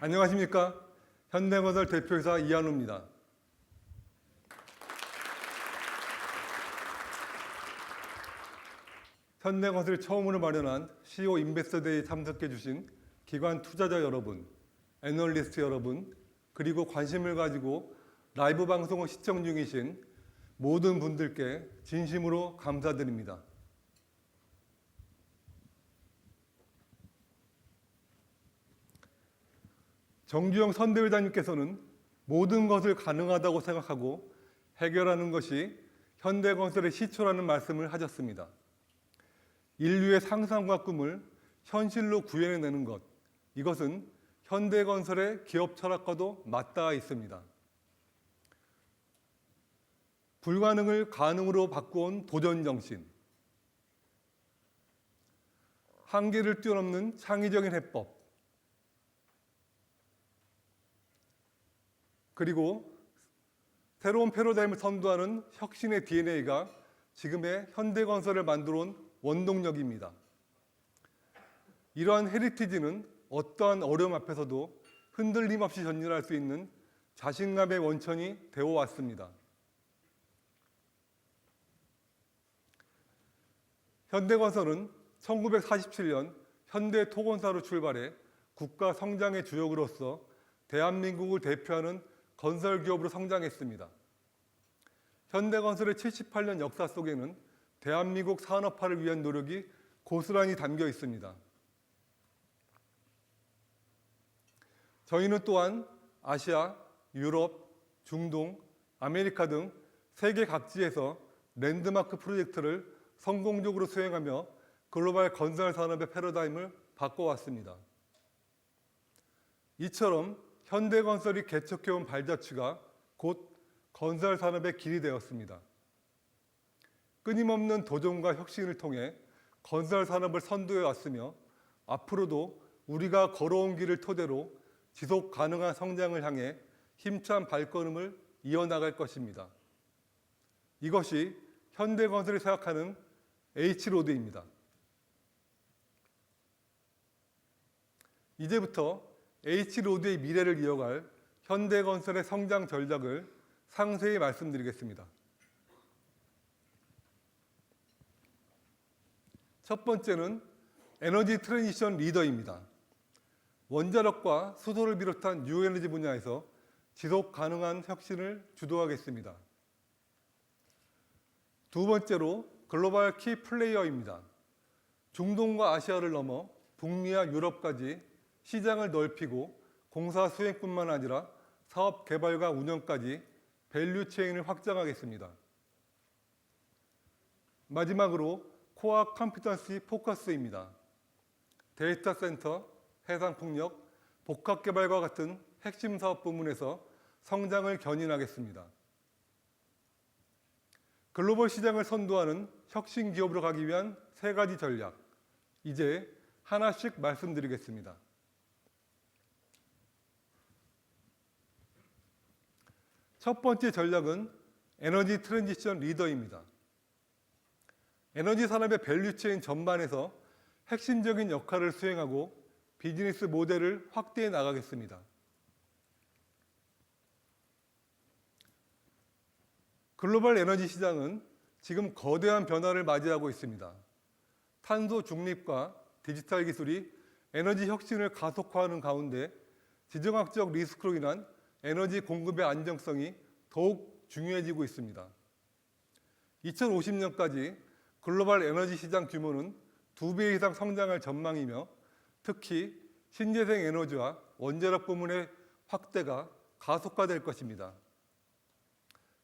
안녕하십니까? 현대건설 대표이사 이한우입니다. 현대건설이 처음으로 마련한 CEO 인베스터데이에 참석해 주신 기관 투자자 여러분, 애널리스트 여러분, 그리고 관심을 가지고 라이브 방송을 시청 중이신 모든 분들께 진심으로 감사드립니다. 정주영 선대위원장님께서는 모든 것을 가능하다고 생각하고 해결하는 것이 현대건설의 시초라는 말씀을 하셨습니다. 인류의 상상과 꿈을 현실로 구현해내는 것, 이것은 현대건설의 기업 철학과도 맞닿아 있습니다. 불가능을 가능으로 바꾸온 도전정신, 한계를 뛰어넘는 창의적인 해법, 그리고 새로운 패러다임을 선도하는 혁신의 DNA가 지금의 현대건설을 만들어 온 원동력입니다. 이러한 헤리티지는 어떠한 어려움 앞에서도 흔들림 없이 전진할 수 있는 자신감의 원천이 되어왔습니다. 현대건설은 1947년 현대토건사로 출발해 국가 성장의 주역으로서 대한민국을 대표하는 건설기업으로 성장했습니다. 현대건설의 78년 역사 속에는 대한민국 산업화를 위한 노력이 고스란히 담겨 있습니다. 저희는 또한 아시아, 유럽, 중동, 아메리카 등 세계 각지에서 랜드마크 프로젝트를 성공적으로 수행하며 글로벌 건설 산업의 패러다임을 바꿔왔습니다. 이처럼 현대건설이 개척해온 발자취가 곧 건설 산업의 길이 되었습니다. 끊임없는 도전과 혁신을 통해 건설 산업을 선도해 왔으며 앞으로도 우리가 걸어온 길을 토대로 지속 가능한 성장을 향해 힘찬 발걸음을 이어나갈 것입니다. 이것이 현대건설이 생각하는 H로드입니다. 이제부터 H로드의 미래를 이어갈 현대건설의 성장 전략을 상세히 말씀드리겠습니다. 첫 번째는 에너지 트랜지션 리더입니다. 원자력과 수소를 비롯한 뉴에너지 분야에서 지속 가능한 혁신을 주도하겠습니다. 두 번째로 글로벌 키 플레이어입니다. 중동과 아시아를 넘어 북미와 유럽까지 시장을 넓히고 공사 수행뿐만 아니라 사업 개발과 운영까지 밸류 체인을 확장하겠습니다. 마지막으로 코어 컴피턴시 포커스입니다. 데이터 센터, 해상 풍력, 복합 개발과 같은 핵심 사업 부문에서 성장을 견인하겠습니다. 글로벌 시장을 선도하는 혁신 기업으로 가기 위한 세 가지 전략, 이제 하나씩 말씀드리겠습니다. 첫 번째 전략은 에너지 트랜지션 리더입니다. 에너지 산업의 밸류체인 전반에서 핵심적인 역할을 수행하고 비즈니스 모델을 확대해 나가겠습니다. 글로벌 에너지 시장은 지금 거대한 변화를 맞이하고 있습니다. 탄소 중립과 디지털 기술이 에너지 혁신을 가속화하는 가운데 지정학적 리스크로 인한 에너지 공급의 안정성이 더욱 중요해지고 있습니다. 2050년까지 글로벌 에너지 시장 규모는 2배 이상 성장할 전망이며 특히 신재생 에너지와 원자력 부문의 확대가 가속화될 것입니다.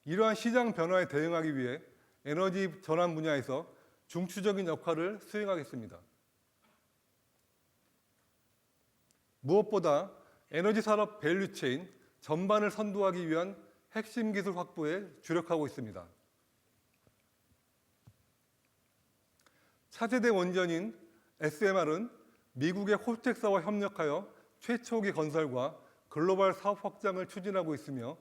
이러한 시장 변화에 대응하기 위해 에너지 전환 분야에서 중추적인 역할을 수행하겠습니다. 무엇보다 에너지 산업 밸류체인 전반을 선도하기 위한 핵심 기술 확보에 주력하고 있습니다. 차세대 원전인 SMR은 미국의 홀텍사와 협력하여 최초기 건설과 글로벌 사업 확장을 추진하고 있으며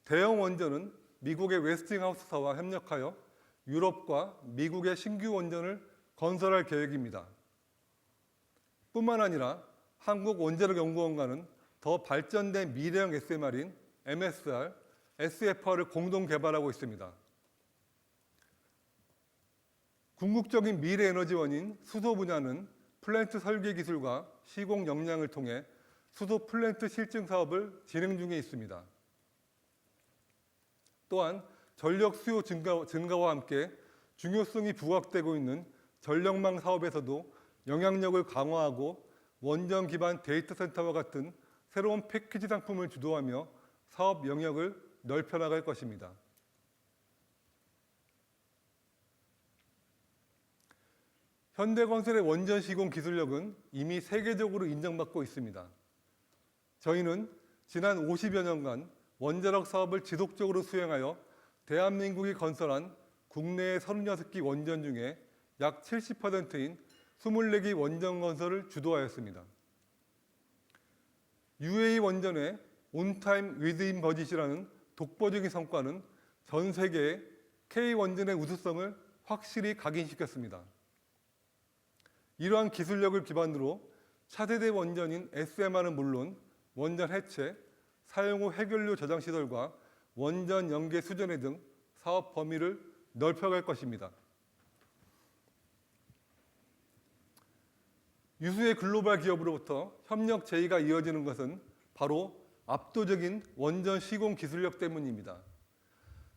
대형 원전은 미국의 웨스팅하우스사와 협력하여 유럽과 미국의 신규 원전을 건설할 계획입니다. 뿐만 아니라 한국원자력연구원과는 더 발전된 미래형 SMR인 MSR, SFR을 공동 개발하고 있습니다. 궁극적인 미래 에너지원인 수소 분야는 플랜트 설계 기술과 시공 역량을 통해 수소 플랜트 실증 사업을 진행 중에 있습니다. 또한 전력 수요 증가와 함께 중요성이 부각되고 있는 전력망 사업에서도 영향력을 강화하고 원전 기반 데이터 센터와 같은 새로운 패키지 상품을 주도하며 사업 영역을 넓혀나갈 것입니다. 현대건설의 원전 시공 기술력은 이미 세계적으로 인정받고 있습니다. 저희는 지난 50여 년간 원자력 사업을 지속적으로 수행하여 대한민국이 건설한 국내의 36기 원전 중에 약 70%인 24기 원전 건설을 주도하였습니다. UAE 원전의 온타임 위드인 버짓이라는 독보적인 성과는 전 세계의 K원전의 우수성을 확실히 각인시켰습니다. 이러한 기술력을 기반으로 차세대 원전인 SMR은 물론 원전 해체, 사용 후 해결료 저장 시설과 원전 연계 수전해 등 사업 범위를 넓혀갈 것입니다. 유수의 글로벌 기업으로부터 협력 제의가 이어지는 것은 바로 압도적인 원전 시공 기술력 때문입니다.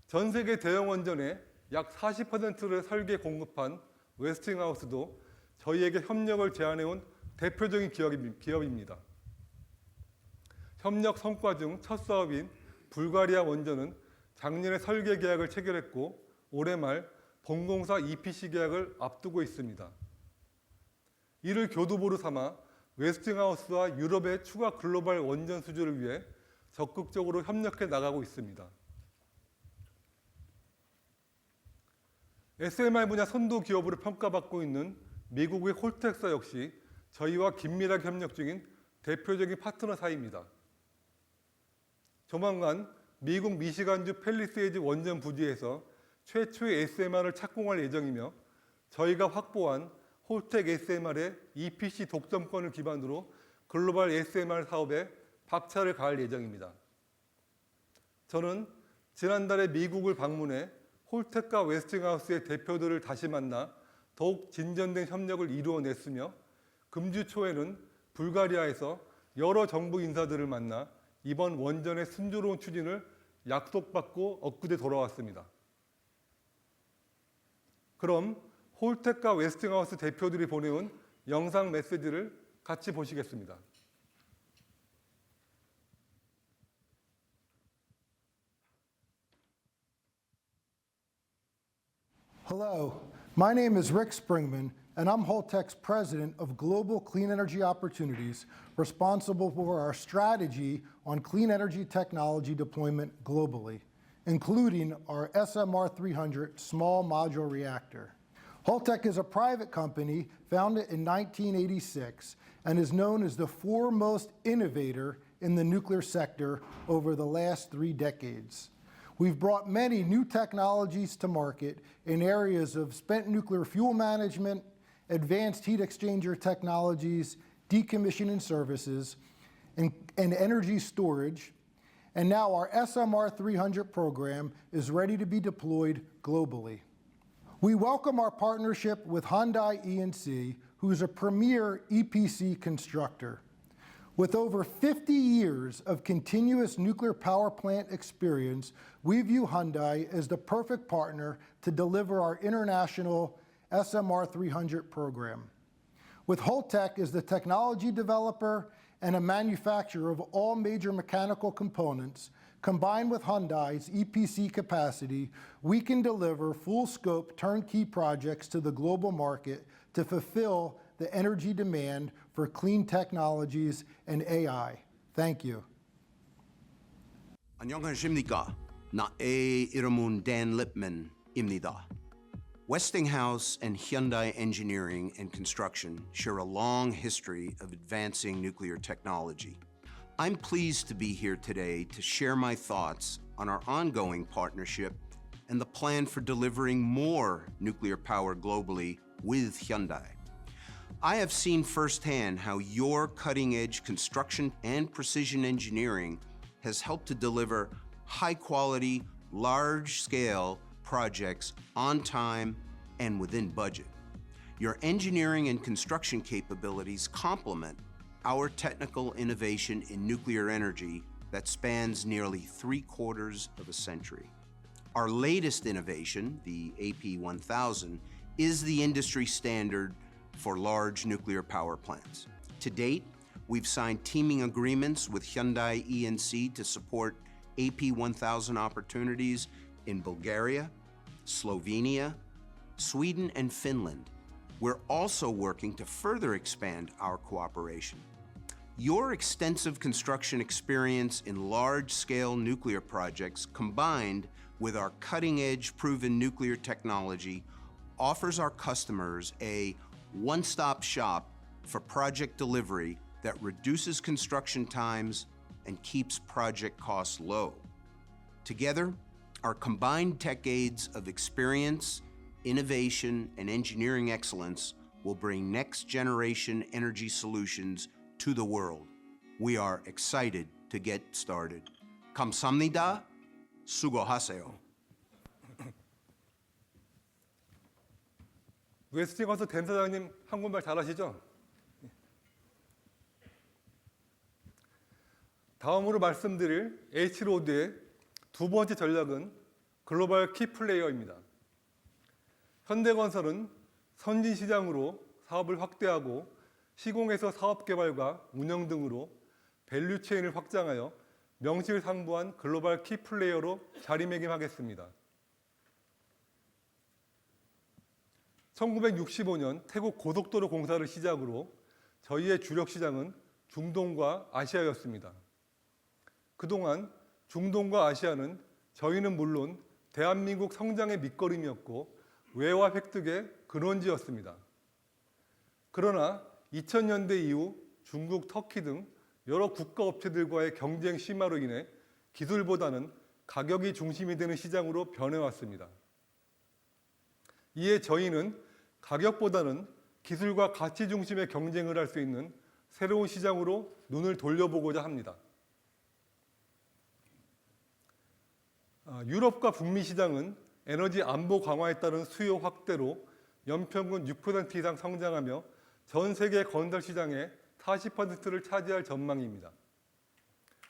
전 세계 대형 원전의 약 40%를 설계 공급한 웨스팅하우스도 저희에게 협력을 제안해온 대표적인 기업입니다. 협력 성과 중 첫 사업인 불가리아 원전은 작년에 설계 계약을 체결했고 올해 말 본공사 EPC 계약을 앞두고 있습니다. 이를 교두보로 삼아 웨스팅하우스와 유럽의 추가 글로벌 원전 수주를 위해 적극적으로 협력해 나가고 있습니다. SMR 분야 선도 기업으로 평가받고 있는 미국의 홀텍사 역시 저희와 긴밀하게 협력 중인 대표적인 파트너사입니다. 조만간 미국 미시간주 팰리세이드 원전 부지에서 최초의 SMR을 착공할 예정이며 저희가 확보한 홀텍 SMR의 EPC 독점권을 기반으로 글로벌 SMR 사업에 박차를 가할 예정입니다. 저는 지난달에 미국을 방문해 홀텍과 웨스팅하우스의 대표들을 다시 만나 더욱 진전된 협력을 이루어냈으며 금주 초에는 불가리아에서 여러 정부 인사들을 만나 이번 원전의 순조로운 추진을 약속받고 엊그제 돌아왔습니다. 그럼 홀텍과 웨스팅하우스 대표들이 보내온 영상 메시지를 같이 보시겠습니다. Hello, my name is Rick Springman, and I'm Holtec's president of Global Clean Energy Opportunities, responsible for our strategy on clean energy technology deployment globally, including our SMR 300 small modular reactor. Holtec is a private company founded in 1986 and is known as the foremost innovator in the nuclear sector over the last 3 decades. We've brought many new technologies to market in areas of spent nuclear fuel management, advanced heat exchanger technologies, decommissioning services, and energy storage. And now our SMR 300 program is ready to be deployed globally. We welcome our partnership with Hyundai E&C, who's a premier EPC constructor. With over 50 years of continuous nuclear power plant experience, we view Hyundai as the perfect partner to deliver our international SMR 300 program. With Holtec as the technology developer and a manufacturer of all major mechanical components, combined with Hyundai's EPC capacity, we can deliver full-scope turnkey projects to the global market to fulfill the energy demand for clean technologies and AI. Thank you. 안녕하십니까? 나의 이름은 Dan Lipman입니다. Westinghouse and Hyundai Engineering and Construction share a long history of advancing nuclear technology. I'm pleased to be here today to share my thoughts on our ongoing partnership and the plan for delivering more nuclear power globally with Hyundai. I have seen firsthand how your cutting-edge construction and precision engineering has helped to deliver high-quality, large-scale projects on time and within budget. Your engineering and construction capabilities complement our technical innovation in nuclear energy that spans nearly 3/4 of a century. Our latest innovation, the AP1000, is the industry standard for large nuclear power plants. To date, we've signed teaming agreements with Hyundai E&C to support AP1000 opportunities in Bulgaria, Slovenia, Sweden, and Finland. We're also working to further expand our cooperation. Your extensive construction experience in large-scale nuclear projects, combined with our cutting-edge proven nuclear technology, offers our customers a one-stop shop for project delivery that reduces construction times and keeps project costs low. Together, our combined decades of experience, innovation, and engineering excellence will bring next-generation energy solutions to the world. We are excited to get started. 감사합니다. 수고하세요. 웨스팅하우스 댄 사장님 한국말 잘하시죠? 다음으로 말씀드릴 H로드의 두 번째 전략은 글로벌 키플레이어입니다. 현대건설은 선진 시장으로 사업을 확대하고 시공에서 사업 개발과 운영 등으로 밸류체인을 확장하여 명실상부한 글로벌 키플레이어로 자리매김하겠습니다. 1965년 태국 고속도로 공사를 시작으로 저희의 주력 시장은 중동과 아시아였습니다. 그동안 중동과 아시아는 저희는 물론 대한민국 성장의 밑거름이었고 외화 획득의 근원지였습니다. 그러나 2000년대 이후 중국, 터키 등 여러 국가 업체들과의 경쟁 심화로 인해 기술보다는 가격이 중심이 되는 시장으로 변해왔습니다. 이에 저희는 가격보다는 기술과 가치 중심의 경쟁을 할 수 있는 새로운 시장으로 눈을 돌려보고자 합니다. 유럽과 북미 시장은 에너지 안보 강화에 따른 수요 확대로 연평균 6% 이상 성장하며 전 세계 건설 시장의 40%를 차지할 전망입니다.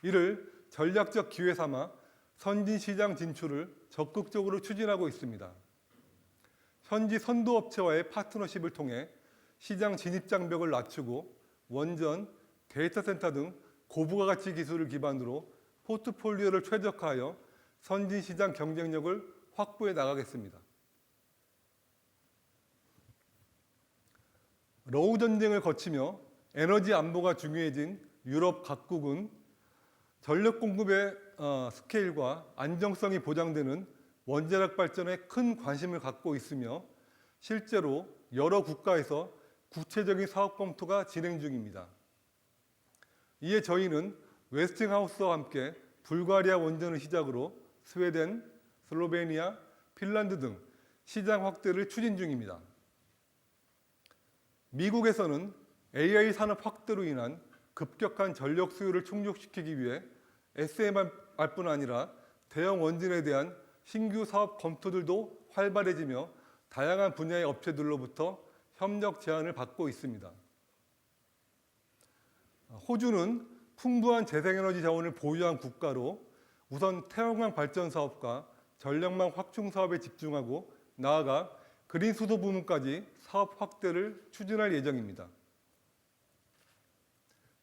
이를 전략적 기회 삼아 선진 시장 진출을 적극적으로 추진하고 있습니다. 현지 선도업체와의 파트너십을 통해 시장 진입 장벽을 낮추고 원전, 데이터 센터 등 고부가가치 기술을 기반으로 포트폴리오를 최적화하여 선진 시장 경쟁력을 확보해 나가겠습니다. 러우 전쟁을 거치며 에너지 안보가 중요해진 유럽 각국은 전력 공급의 스케일과 안정성이 보장되는 원자력 발전에 큰 관심을 갖고 있으며 실제로 여러 국가에서 구체적인 사업 검토가 진행 중입니다. 이에 저희는 웨스팅하우스와 함께 불가리아 원전을 시작으로 스웨덴, 슬로베니아, 핀란드 등 시장 확대를 추진 중입니다. 미국에서는 AI 산업 확대로 인한 급격한 전력 수요를 충족시키기 위해 SMR뿐 아니라 대형 원전에 대한 신규 사업 검토들도 활발해지며 다양한 분야의 업체들로부터 협력 제안을 받고 있습니다. 호주는 풍부한 재생에너지 자원을 보유한 국가로 우선 태양광 발전 사업과 전력망 확충 사업에 집중하고 나아가 그린 수소 부문까지 사업 확대를 추진할 예정입니다.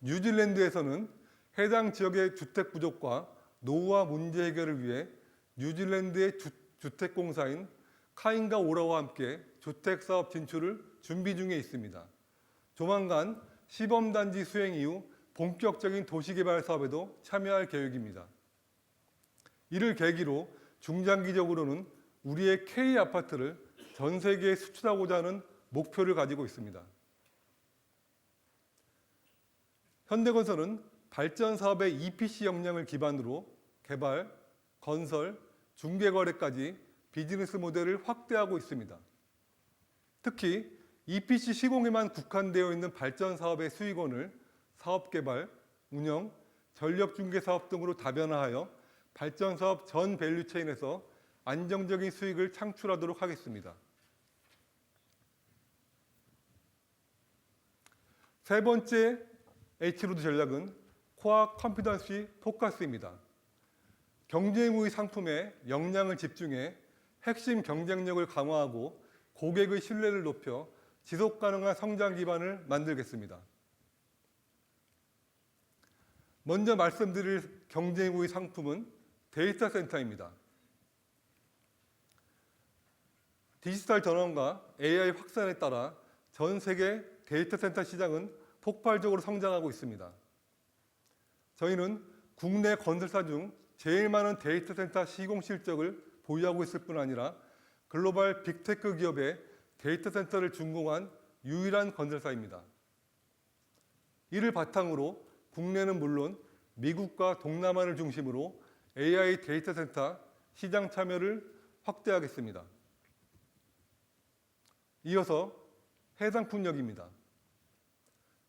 뉴질랜드에서는 해당 지역의 주택 부족과 노후화 문제 해결을 위해 뉴질랜드의 주택공사인 카인가 오라와 함께 주택사업 진출을 준비 중에 있습니다. 조만간 시범단지 수행 이후 본격적인 도시개발 사업에도 참여할 계획입니다. 이를 계기로 중장기적으로는 우리의 K아파트를 전 세계에 수출하고자 하는 목표를 가지고 있습니다. 현대건설은 발전 사업의 EPC 역량을 기반으로 개발, 건설, 중개거래까지 비즈니스 모델을 확대하고 있습니다. 특히 EPC 시공에만 국한되어 있는 발전 사업의 수익원을 사업 개발, 운영, 전력 중개 사업 등으로 다변화하여 발전 사업 전 밸류 체인에서 안정적인 수익을 창출하도록 하겠습니다. 세 번째 H로드 전략은 코어 컴피던시 포커스입니다. 경쟁 우위 상품에 역량을 집중해 핵심 경쟁력을 강화하고 고객의 신뢰를 높여 지속 가능한 성장 기반을 만들겠습니다. 먼저 말씀드릴 경쟁 우위 상품은 데이터 센터입니다. 디지털 전환과 AI 확산에 따라 전 세계 데이터 센터 시장은 폭발적으로 성장하고 있습니다. 저희는 국내 건설사 중 제일 많은 데이터 센터 시공 실적을 보유하고 있을 뿐 아니라 글로벌 빅테크 기업의 데이터 센터를 준공한 유일한 건설사입니다. 이를 바탕으로 국내는 물론 미국과 동남아를 중심으로 AI 데이터 센터 시장 참여를 확대하겠습니다. 이어서 해상풍력입니다.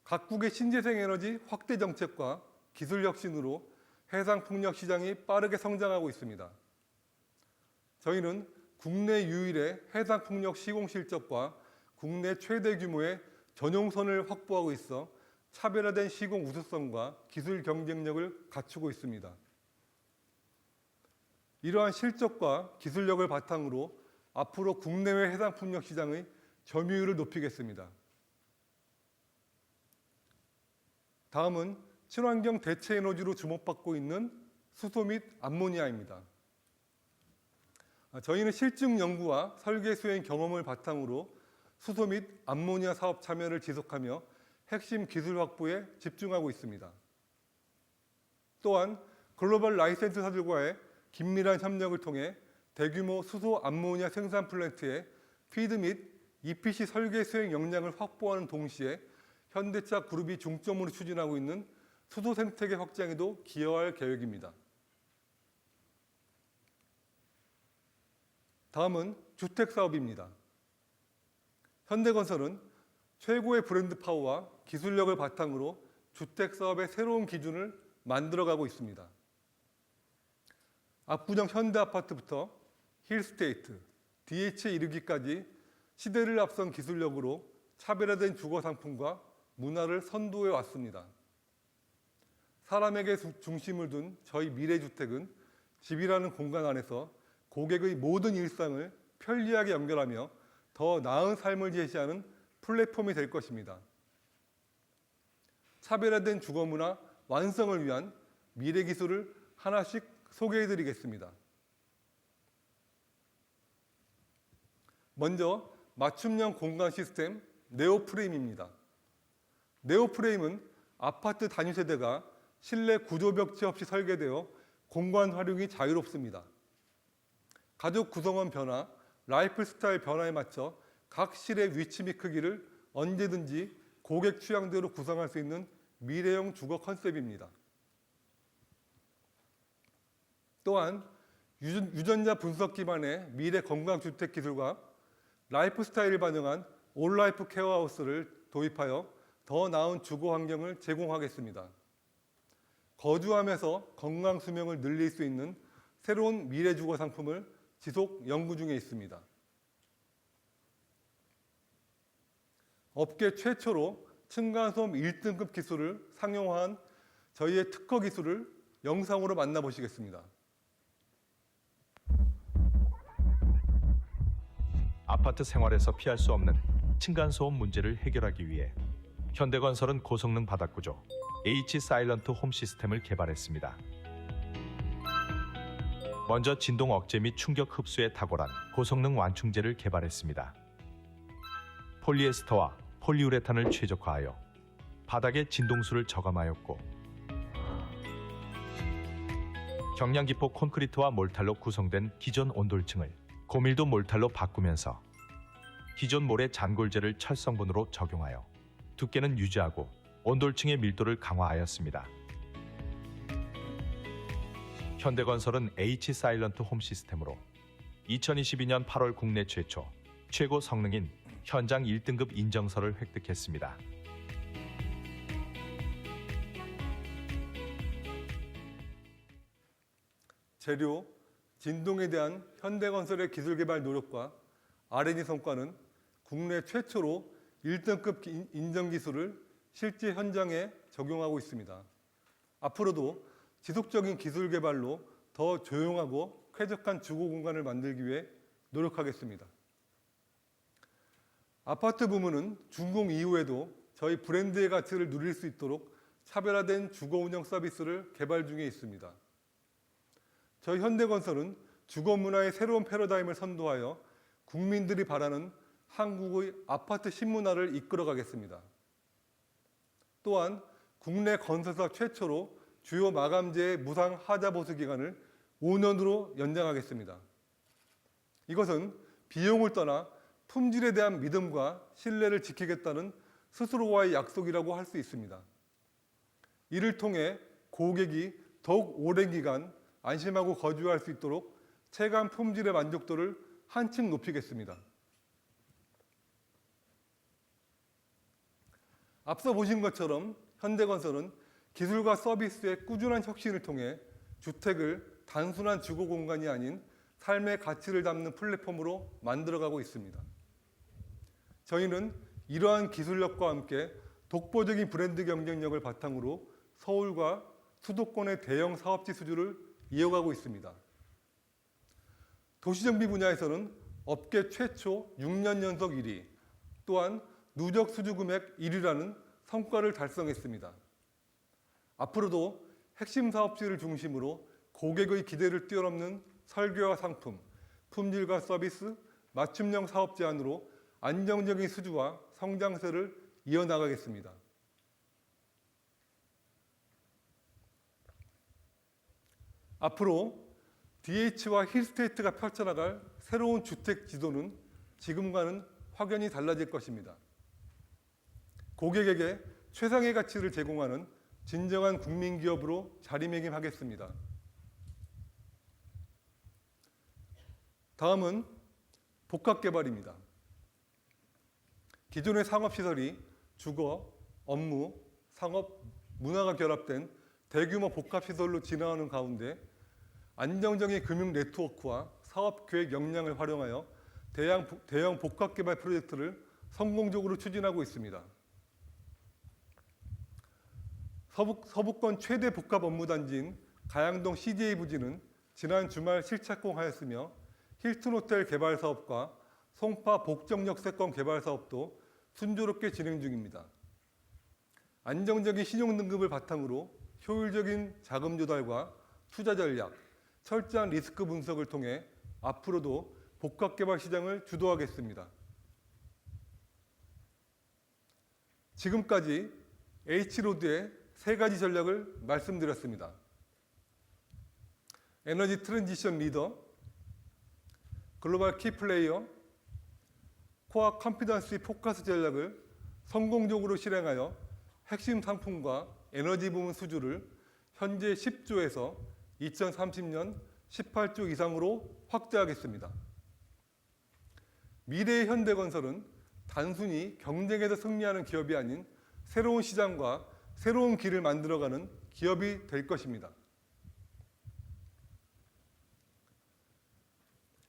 각국의 신재생 에너지 확대 정책과 기술 혁신으로 해상풍력 시장이 빠르게 성장하고 있습니다. 저희는 국내 유일의 해상풍력 시공 실적과 국내 최대 규모의 전용선을 확보하고 있어 차별화된 시공 우수성과 기술 경쟁력을 갖추고 있습니다. 이러한 실적과 기술력을 바탕으로 앞으로 국내외 해상풍력 시장의 점유율을 높이겠습니다. 다음은 친환경 대체 에너지로 주목받고 있는 수소 및 암모니아입니다. 저희는 실증 연구와 설계 수행 경험을 바탕으로 수소 및 암모니아 사업 참여를 지속하며 핵심 기술 확보에 집중하고 있습니다. 또한 글로벌 라이센스사들과의 긴밀한 협력을 통해 대규모 수소 암모니아 생산 플랜트의 피드 및 EPC 설계 수행 역량을 확보하는 동시에 현대차 그룹이 중점으로 추진하고 있는 수소 생태계 확장에도 기여할 계획입니다. 다음은 주택 사업입니다. 현대건설은 최고의 브랜드 파워와 기술력을 바탕으로 주택 사업의 새로운 기준을 만들어가고 있습니다. 압구정 현대아파트부터 힐스테이트, DH에 이르기까지 시대를 앞선 기술력으로 차별화된 주거 상품과 문화를 선도해 왔습니다. 사람에게 중심을 둔 저희 미래주택은 집이라는 공간 안에서 고객의 모든 일상을 편리하게 연결하며 더 나은 삶을 제시하는 플랫폼이 될 것입니다. 차별화된 주거 문화 완성을 위한 미래 기술을 하나씩 소개해 드리겠습니다. 먼저 맞춤형 공간 시스템 네오프레임입니다. 네오프레임은 아파트 단위 세대가 실내 구조 벽체 없이 설계되어 공간 활용이 자유롭습니다. 가족 구성원 변화, 라이프 스타일 변화에 맞춰 각 실의 위치 및 크기를 언제든지 고객 취향대로 구성할 수 있는 미래형 주거 컨셉입니다. 또한 유전자 분석 기반의 미래 건강주택 기술과 라이프 스타일을 반영한 올라이프 케어하우스를 도입하여 더 나은 주거 환경을 제공하겠습니다. 거주하면서 건강 수명을 늘릴 수 있는 새로운 미래 주거 상품을 지속 연구 중에 있습니다. 업계 최초로 층간소음 1등급 기술을 상용화한 저희의 특허 기술을 영상으로 만나보시겠습니다. 아파트 생활에서 피할 수 없는 층간소음 문제를 해결하기 위해 현대건설은 고성능 바닥구조 H 사일런트 홈 시스템을 개발했습니다. 먼저 진동 억제 및 충격 흡수에 탁월한 고성능 완충제를 개발했습니다. 폴리에스터와 폴리우레탄을 최적화하여 바닥의 진동수를 저감하였고, 경량기포 콘크리트와 몰탈로 구성된 기존 온돌층을 고밀도 몰탈로 바꾸면서 기존 몰의 잔골재를 철성분으로 적용하여 두께는 유지하고 온돌층의 밀도를 강화하였습니다. 현대건설은 H 사일런트 홈 시스템으로 2022년 8월 국내 최초 최고 성능인 현장 1등급 인정서를 획득했습니다. 재료, 진동에 대한 현대건설의 기술개발 노력과 R&D 성과는 국내 최초로 1등급 인정기술을 실제 현장에 적용하고 있습니다. 앞으로도 지속적인 기술 개발로 더 조용하고 쾌적한 주거 공간을 만들기 위해 노력하겠습니다. 아파트 부문은 준공 이후에도 저희 브랜드의 가치를 누릴 수 있도록 차별화된 주거 운영 서비스를 개발 중에 있습니다. 저희 현대건설은 주거 문화의 새로운 패러다임을 선도하여 국민들이 바라는 한국의 아파트 신문화를 이끌어가겠습니다. 또한 국내 건설사 최초로 주요 마감재의 무상 하자 보수 기간을 5년으로 연장하겠습니다. 이것은 비용을 떠나 품질에 대한 믿음과 신뢰를 지키겠다는 스스로와의 약속이라고 할 수 있습니다. 이를 통해 고객이 더욱 오랜 기간 안심하고 거주할 수 있도록 체감 품질의 만족도를 한층 높이겠습니다. 앞서 보신 것처럼 현대건설은 기술과 서비스의 꾸준한 혁신을 통해 주택을 단순한 주거 공간이 아닌 삶의 가치를 담는 플랫폼으로 만들어가고 있습니다. 저희는 이러한 기술력과 함께 독보적인 브랜드 경쟁력을 바탕으로 서울과 수도권의 대형 사업지 수주를 이어가고 있습니다. 도시정비 분야에서는 업계 최초 6년 연속 1위, 또한 누적 수주 금액 1위라는 성과를 달성했습니다. 앞으로도 핵심 사업지를 중심으로 고객의 기대를 뛰어넘는 설계와 상품, 품질과 서비스, 맞춤형 사업 제안으로 안정적인 수주와 성장세를 이어나가겠습니다. 앞으로 DH와 힐스테이트가 펼쳐나갈 새로운 주택 지도는 지금과는 확연히 달라질 것입니다. 고객에게 최상의 가치를 제공하는 진정한 국민기업으로 자리매김하겠습니다. 다음은 복합개발입니다. 기존의 상업시설이 주거, 업무, 상업, 문화가 결합된 대규모 복합시설로 진화하는 가운데 안정적인 금융 네트워크와 사업계획 역량을 활용하여 대형 복합개발 프로젝트를 성공적으로 추진하고 있습니다. 서부권 최대 복합 업무단지인 가양동 CJ 부지는 지난 주말 실착공하였으며 힐튼호텔 개발 사업과 송파 복정역세권 개발 사업도 순조롭게 진행 중입니다. 안정적인 신용등급을 바탕으로 효율적인 자금 조달과 투자 전략, 철저한 리스크 분석을 통해 앞으로도 복합개발 시장을 주도하겠습니다. 지금까지 H로드의 세 가지 전략을 말씀드렸습니다. 에너지 트랜지션 리더, 글로벌 키플레이어, 코어 컴피던시 포커스 전략을 성공적으로 실행하여 핵심 상품과 에너지 부문 수주를 현재 10조에서 2030년 18조 이상으로 확대하겠습니다. 미래의 현대건설은 단순히 경쟁에서 승리하는 기업이 아닌 새로운 시장과 새로운 길을 만들어가는 기업이 될 것입니다.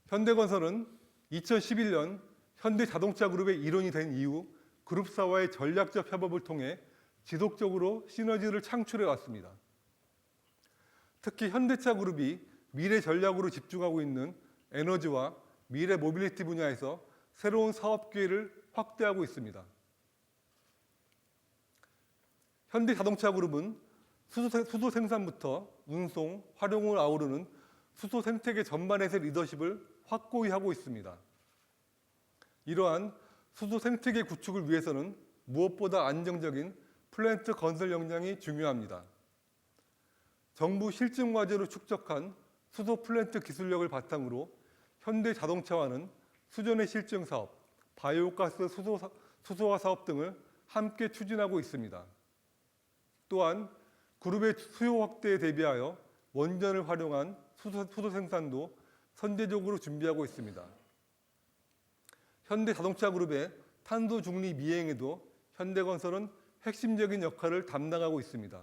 현대건설은 2011년 현대자동차그룹의 일원이 된 이후 그룹사와의 전략적 협업을 통해 지속적으로 시너지를 창출해 왔습니다. 특히 현대차그룹이 미래 전략으로 집중하고 있는 에너지와 미래 모빌리티 분야에서 새로운 사업 기회를 확대하고 있습니다. 현대자동차그룹은 수소 생산부터 운송, 활용을 아우르는 수소 생태계 전반에서의 리더십을 확고히 하고 있습니다. 이러한 수소 생태계 구축을 위해서는 무엇보다 안정적인 플랜트 건설 역량이 중요합니다. 정부 실증 과제로 축적한 수소 플랜트 기술력을 바탕으로 현대자동차와는 수전의 실증 사업, 바이오가스 수소화 사업 등을 함께 추진하고 있습니다. 또한 그룹의 수요 확대에 대비하여 원전을 활용한 수소 생산도 선제적으로 준비하고 있습니다. 현대자동차그룹의 탄소 중립 이행에도 현대건설은 핵심적인 역할을 담당하고 있습니다.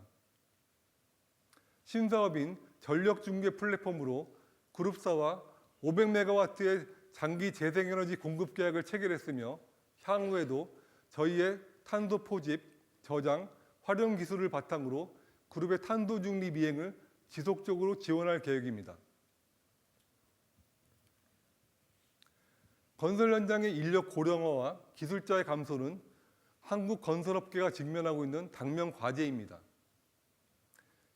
신사업인 전력중개 플랫폼으로 그룹사와 500메가와트의 장기 재생에너지 공급 계약을 체결했으며 향후에도 저희의 탄소 포집, 저장, 활용 기술을 바탕으로 그룹의 탄소 중립 이행을 지속적으로 지원할 계획입니다. 건설 현장의 인력 고령화와 기술자의 감소는 한국 건설업계가 직면하고 있는 당면 과제입니다.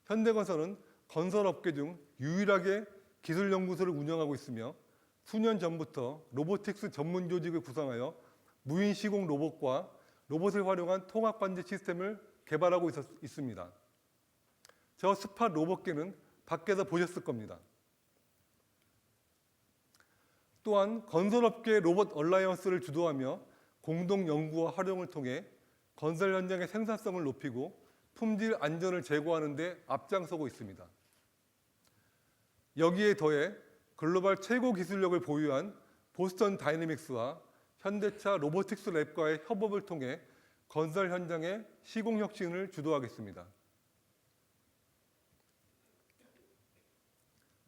현대건설은 건설업계 중 유일하게 기술연구소를 운영하고 있으며 수년 전부터 로보틱스 전문 조직을 구성하여 무인 시공 로봇과 로봇을 활용한 통합 관제 시스템을 개발하고 있습니다. 저 스팟 로봇계는 밖에서 보셨을 겁니다. 또한 건설업계 로봇 얼라이언스를 주도하며 공동 연구와 활용을 통해 건설 현장의 생산성을 높이고 품질 안전을 제고하는 데 앞장서고 있습니다. 여기에 더해 글로벌 최고 기술력을 보유한 보스턴 다이내믹스와 현대차 로보틱스 랩과의 협업을 통해 건설 현장의 시공 혁신을 주도하겠습니다.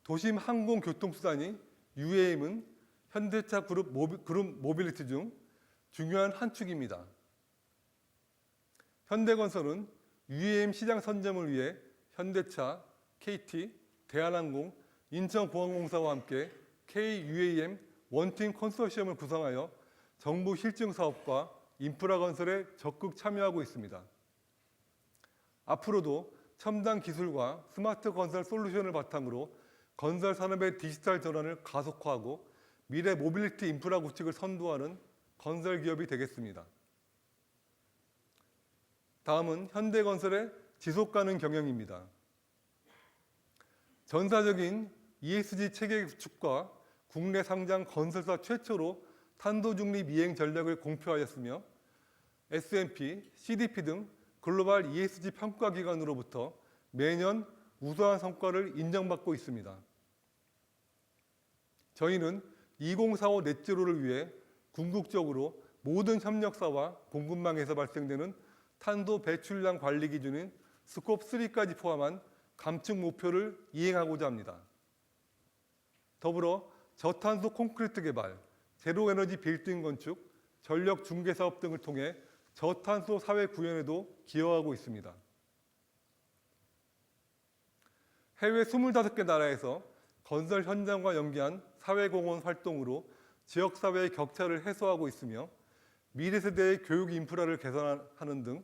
도심 항공교통수단인 UAM은 현대차 그룹 모빌리티 중 중요한 한 축입니다. 현대건설은 UAM 시장 선점을 위해 현대차, KT, 대한항공, 인천공항공사와 함께 KUAM 원팀 컨소시엄을 구성하여 정부 실증 사업과 인프라 건설에 적극 참여하고 있습니다. 앞으로도 첨단 기술과 스마트 건설 솔루션을 바탕으로 건설 산업의 디지털 전환을 가속화하고 미래 모빌리티 인프라 구축을 선도하는 건설 기업이 되겠습니다. 다음은 현대건설의 지속가능 경영입니다. 전사적인 ESG 체계 구축과 국내 상장 건설사 최초로 탄소 중립 이행 전략을 공표하였으며 S&P, CDP 등 글로벌 ESG 평가 기관으로부터 매년 우수한 성과를 인정받고 있습니다. 저희는 2045 넷제로를 위해 궁극적으로 모든 협력사와 공급망에서 발생되는 탄소 배출량 관리 기준인 스콥 3까지 포함한 감축 목표를 이행하고자 합니다. 더불어 저탄소 콘크리트 개발, 제로 에너지 빌딩 건축, 전력 중개 사업 등을 통해 저탄소 사회 구현에도 기여하고 있습니다. 해외 25개 나라에서 건설 현장과 연계한 사회공헌 활동으로 지역사회의 격차를 해소하고 있으며 미래 세대의 교육 인프라를 개선하는 등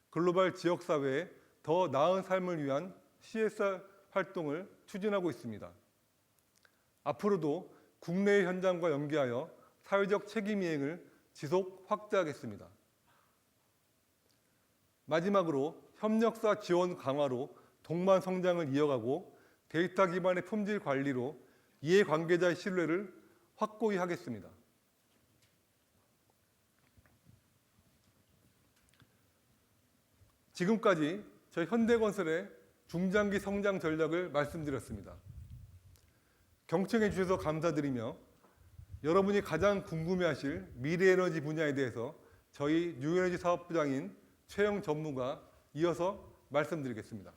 글로벌 지역사회에 더 나은 삶을 위한 CSR 활동을 추진하고 있습니다. 앞으로도 국내의 현장과 연계하여 사회적 책임 이행을 지속 확대하겠습니다. 마지막으로 협력사 지원 강화로 동반 성장을 이어가고 데이터 기반의 품질 관리로 이해관계자의 신뢰를 확고히 하겠습니다. 지금까지 저희 현대건설의 중장기 성장 전략을 말씀드렸습니다. 경청해 주셔서 감사드리며 여러분이 가장 궁금해하실 미래에너지 분야에 대해서 저희 뉴에너지 사업부장인 최영 전무가 이어서 말씀드리겠습니다.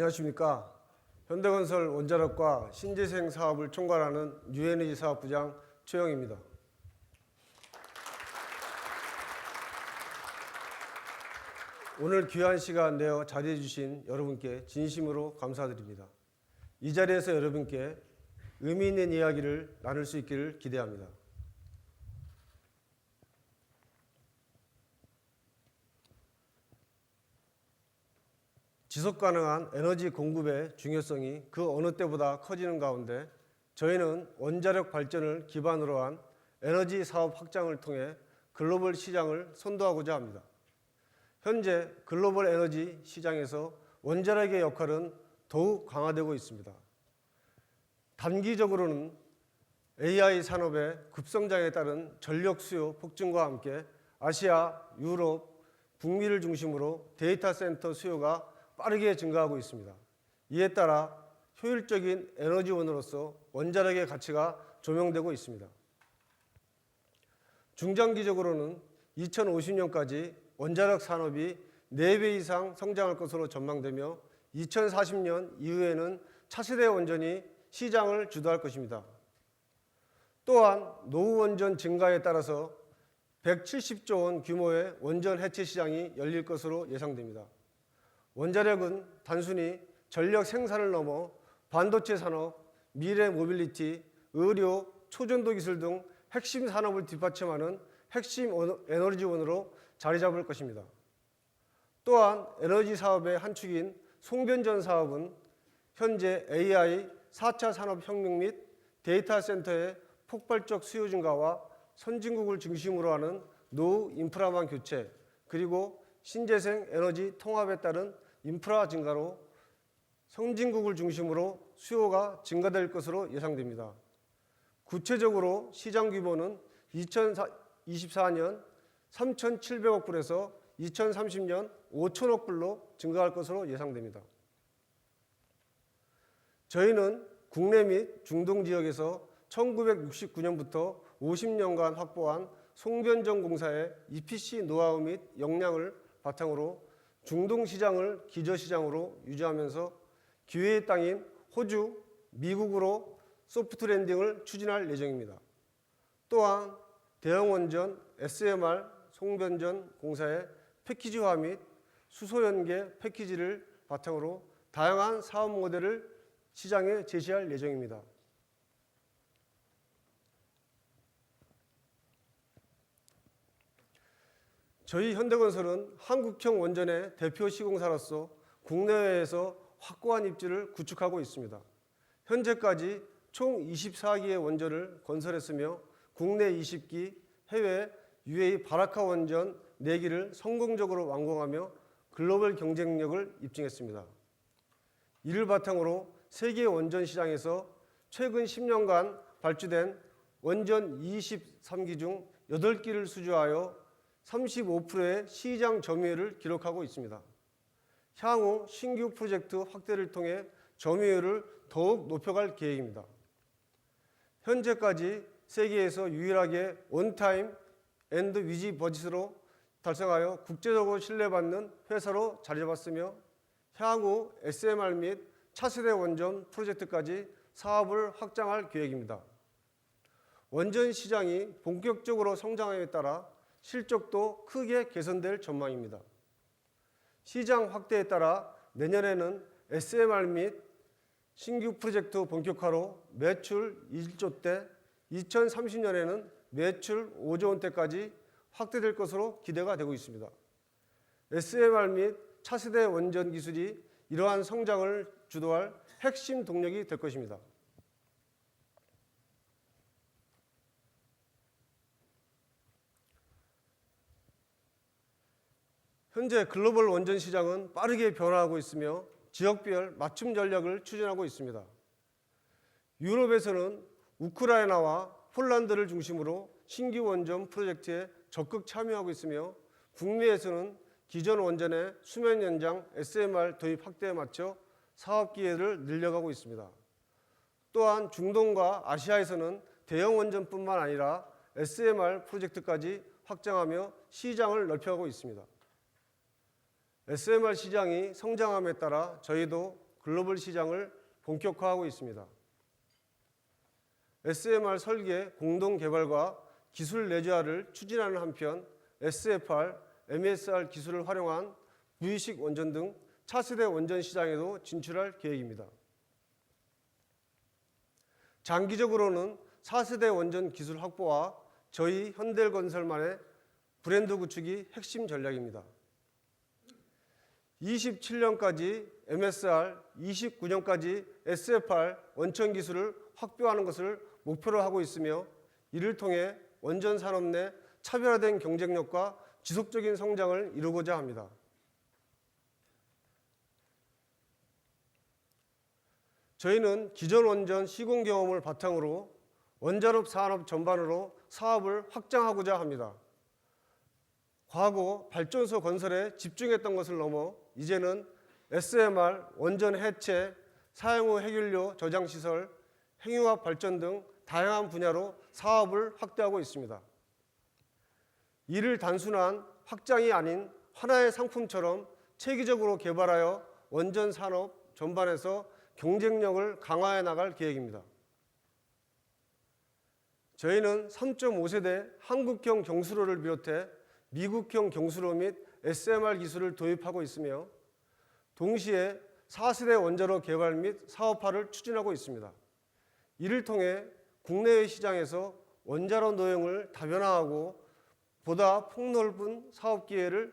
안녕하십니까. 현대건설 원자력과 신재생 사업을 총괄하는 뉴에너지 사업부장 최영입니다. 오늘 귀한 시간 내어 자리해 주신 여러분께 진심으로 감사드립니다. 이 자리에서 여러분께 의미 있는 이야기를 나눌 수 있기를 기대합니다. 지속가능한 에너지 공급의 중요성이 그 어느 때보다 커지는 가운데 저희는 원자력 발전을 기반으로 한 에너지 사업 확장을 통해 글로벌 시장을 선도하고자 합니다. 현재 글로벌 에너지 시장에서 원자력의 역할은 더욱 강화되고 있습니다. 단기적으로는 AI 산업의 급성장에 따른 전력 수요 폭증과 함께 아시아, 유럽, 북미를 중심으로 데이터 센터 수요가 빠르게 증가하고 있습니다. 이에 따라 효율적인 에너지원으로서 원자력의 가치가 조명되고 있습니다. 중장기적으로는 2050년까지 원자력 산업이 4배 이상 성장할 것으로 전망되며 2040년 이후에는 차세대 원전이 시장을 주도할 것입니다. 또한 노후 원전 증가에 따라서 170조 원 규모의 원전 해체 시장이 열릴 것으로 예상됩니다. 원자력은 단순히 전력 생산을 넘어 반도체 산업, 미래 모빌리티, 의료, 초전도 기술 등 핵심 산업을 뒷받침하는 핵심 에너지원으로 자리 잡을 것입니다. 또한 에너지 사업의 한 축인 송변전 사업은 현재 AI 4차 산업혁명 및 데이터 센터의 폭발적 수요 증가와 선진국을 중심으로 하는 노후 인프라망 교체, 그리고 신재생 에너지 통합에 따른 인프라 증가로 선진국을 중심으로 수요가 증가될 것으로 예상됩니다. 구체적으로 시장 규모는 2024년 3,700억 불에서 2030년 5천억 불로 증가할 것으로 예상됩니다. 저희는 국내 및 중동 지역에서 1969년부터 50년간 확보한 송변전 공사의 EPC 노하우 및 역량을 바탕으로 중동 시장을 기저 시장으로 유지하면서 기회의 땅인 호주, 미국으로 소프트 랜딩을 추진할 예정입니다. 또한 대형 원전 SMR 송변전 공사의 패키지화 및 수소 연계 패키지를 바탕으로 다양한 사업 모델을 시장에 제시할 예정입니다. 저희 현대건설은 한국형 원전의 대표 시공사로서 국내외에서 확고한 입지를 구축하고 있습니다. 현재까지 총 24기의 원전을 건설했으며 국내 20기, 해외 UAE 바라카 원전 4기를 성공적으로 완공하며 글로벌 경쟁력을 입증했습니다. 이를 바탕으로 세계 원전 시장에서 최근 10년간 발주된 원전 23기 중 8기를 수주하여 35%의 시장 점유율을 기록하고 있습니다. 향후 신규 프로젝트 확대를 통해 점유율을 더욱 높여갈 계획입니다. 현재까지 세계에서 유일하게 온타임 앤드 위지 버짓으로 달성하여 국제적으로 신뢰받는 회사로 자리 잡았으며 향후 SMR 및 차세대 원전 프로젝트까지 사업을 확장할 계획입니다. 원전 시장이 본격적으로 성장함에 따라 실적도 크게 개선될 전망입니다. 시장 확대에 따라 내년에는 SMR 및 신규 프로젝트 본격화로 매출 1조대, 2030년에는 매출 5조 원대까지 확대될 것으로 기대가 되고 있습니다. SMR 및 차세대 원전 기술이 이러한 성장을 주도할 핵심 동력이 될 것입니다. 현재 글로벌 원전 시장은 빠르게 변화하고 있으며 지역별 맞춤 전략을 추진하고 있습니다. 유럽에서는 우크라이나와 폴란드를 중심으로 신규 원전 프로젝트에 적극 참여하고 있으며 북미에서는 기존 원전의 수명 연장 SMR 도입 확대에 맞춰 사업 기회를 늘려가고 있습니다. 또한 중동과 아시아에서는 대형 원전뿐만 아니라 SMR 프로젝트까지 확장하며 시장을 넓혀가고 있습니다. SMR 시장이 성장함에 따라 저희도 글로벌 시장을 본격화하고 있습니다. SMR 설계 공동 개발과 기술 내재화를 추진하는 한편 SFR, MSR 기술을 활용한 V식 원전 등 차세대 원전 시장에도 진출할 계획입니다. 장기적으로는 4세대 원전 기술 확보와 저희 현대건설만의 브랜드 구축이 핵심 전략입니다. 27년까지 MSR, 29년까지 SFR 원천 기술을 확보하는 것을 목표로 하고 있으며 이를 통해 원전 산업 내 차별화된 경쟁력과 지속적인 성장을 이루고자 합니다. 저희는 기존 원전 시공 경험을 바탕으로 원자력 산업 전반으로 사업을 확장하고자 합니다. 과거 발전소 건설에 집중했던 것을 넘어 이제는 SMR, 원전 해체, 사용 후 핵연료 저장 시설, 핵융합 발전 등 다양한 분야로 사업을 확대하고 있습니다. 이를 단순한 확장이 아닌 하나의 상품처럼 체계적으로 개발하여 원전 산업 전반에서 경쟁력을 강화해 나갈 계획입니다. 저희는 3.5세대 한국형 경수로를 비롯해 미국형 경수로 및 SMR 기술을 도입하고 있으며 동시에 4세대 원자로 개발 및 사업화를 추진하고 있습니다. 이를 통해 국내외 시장에서 원자로 노용을 다변화하고 보다 폭넓은 사업 기회를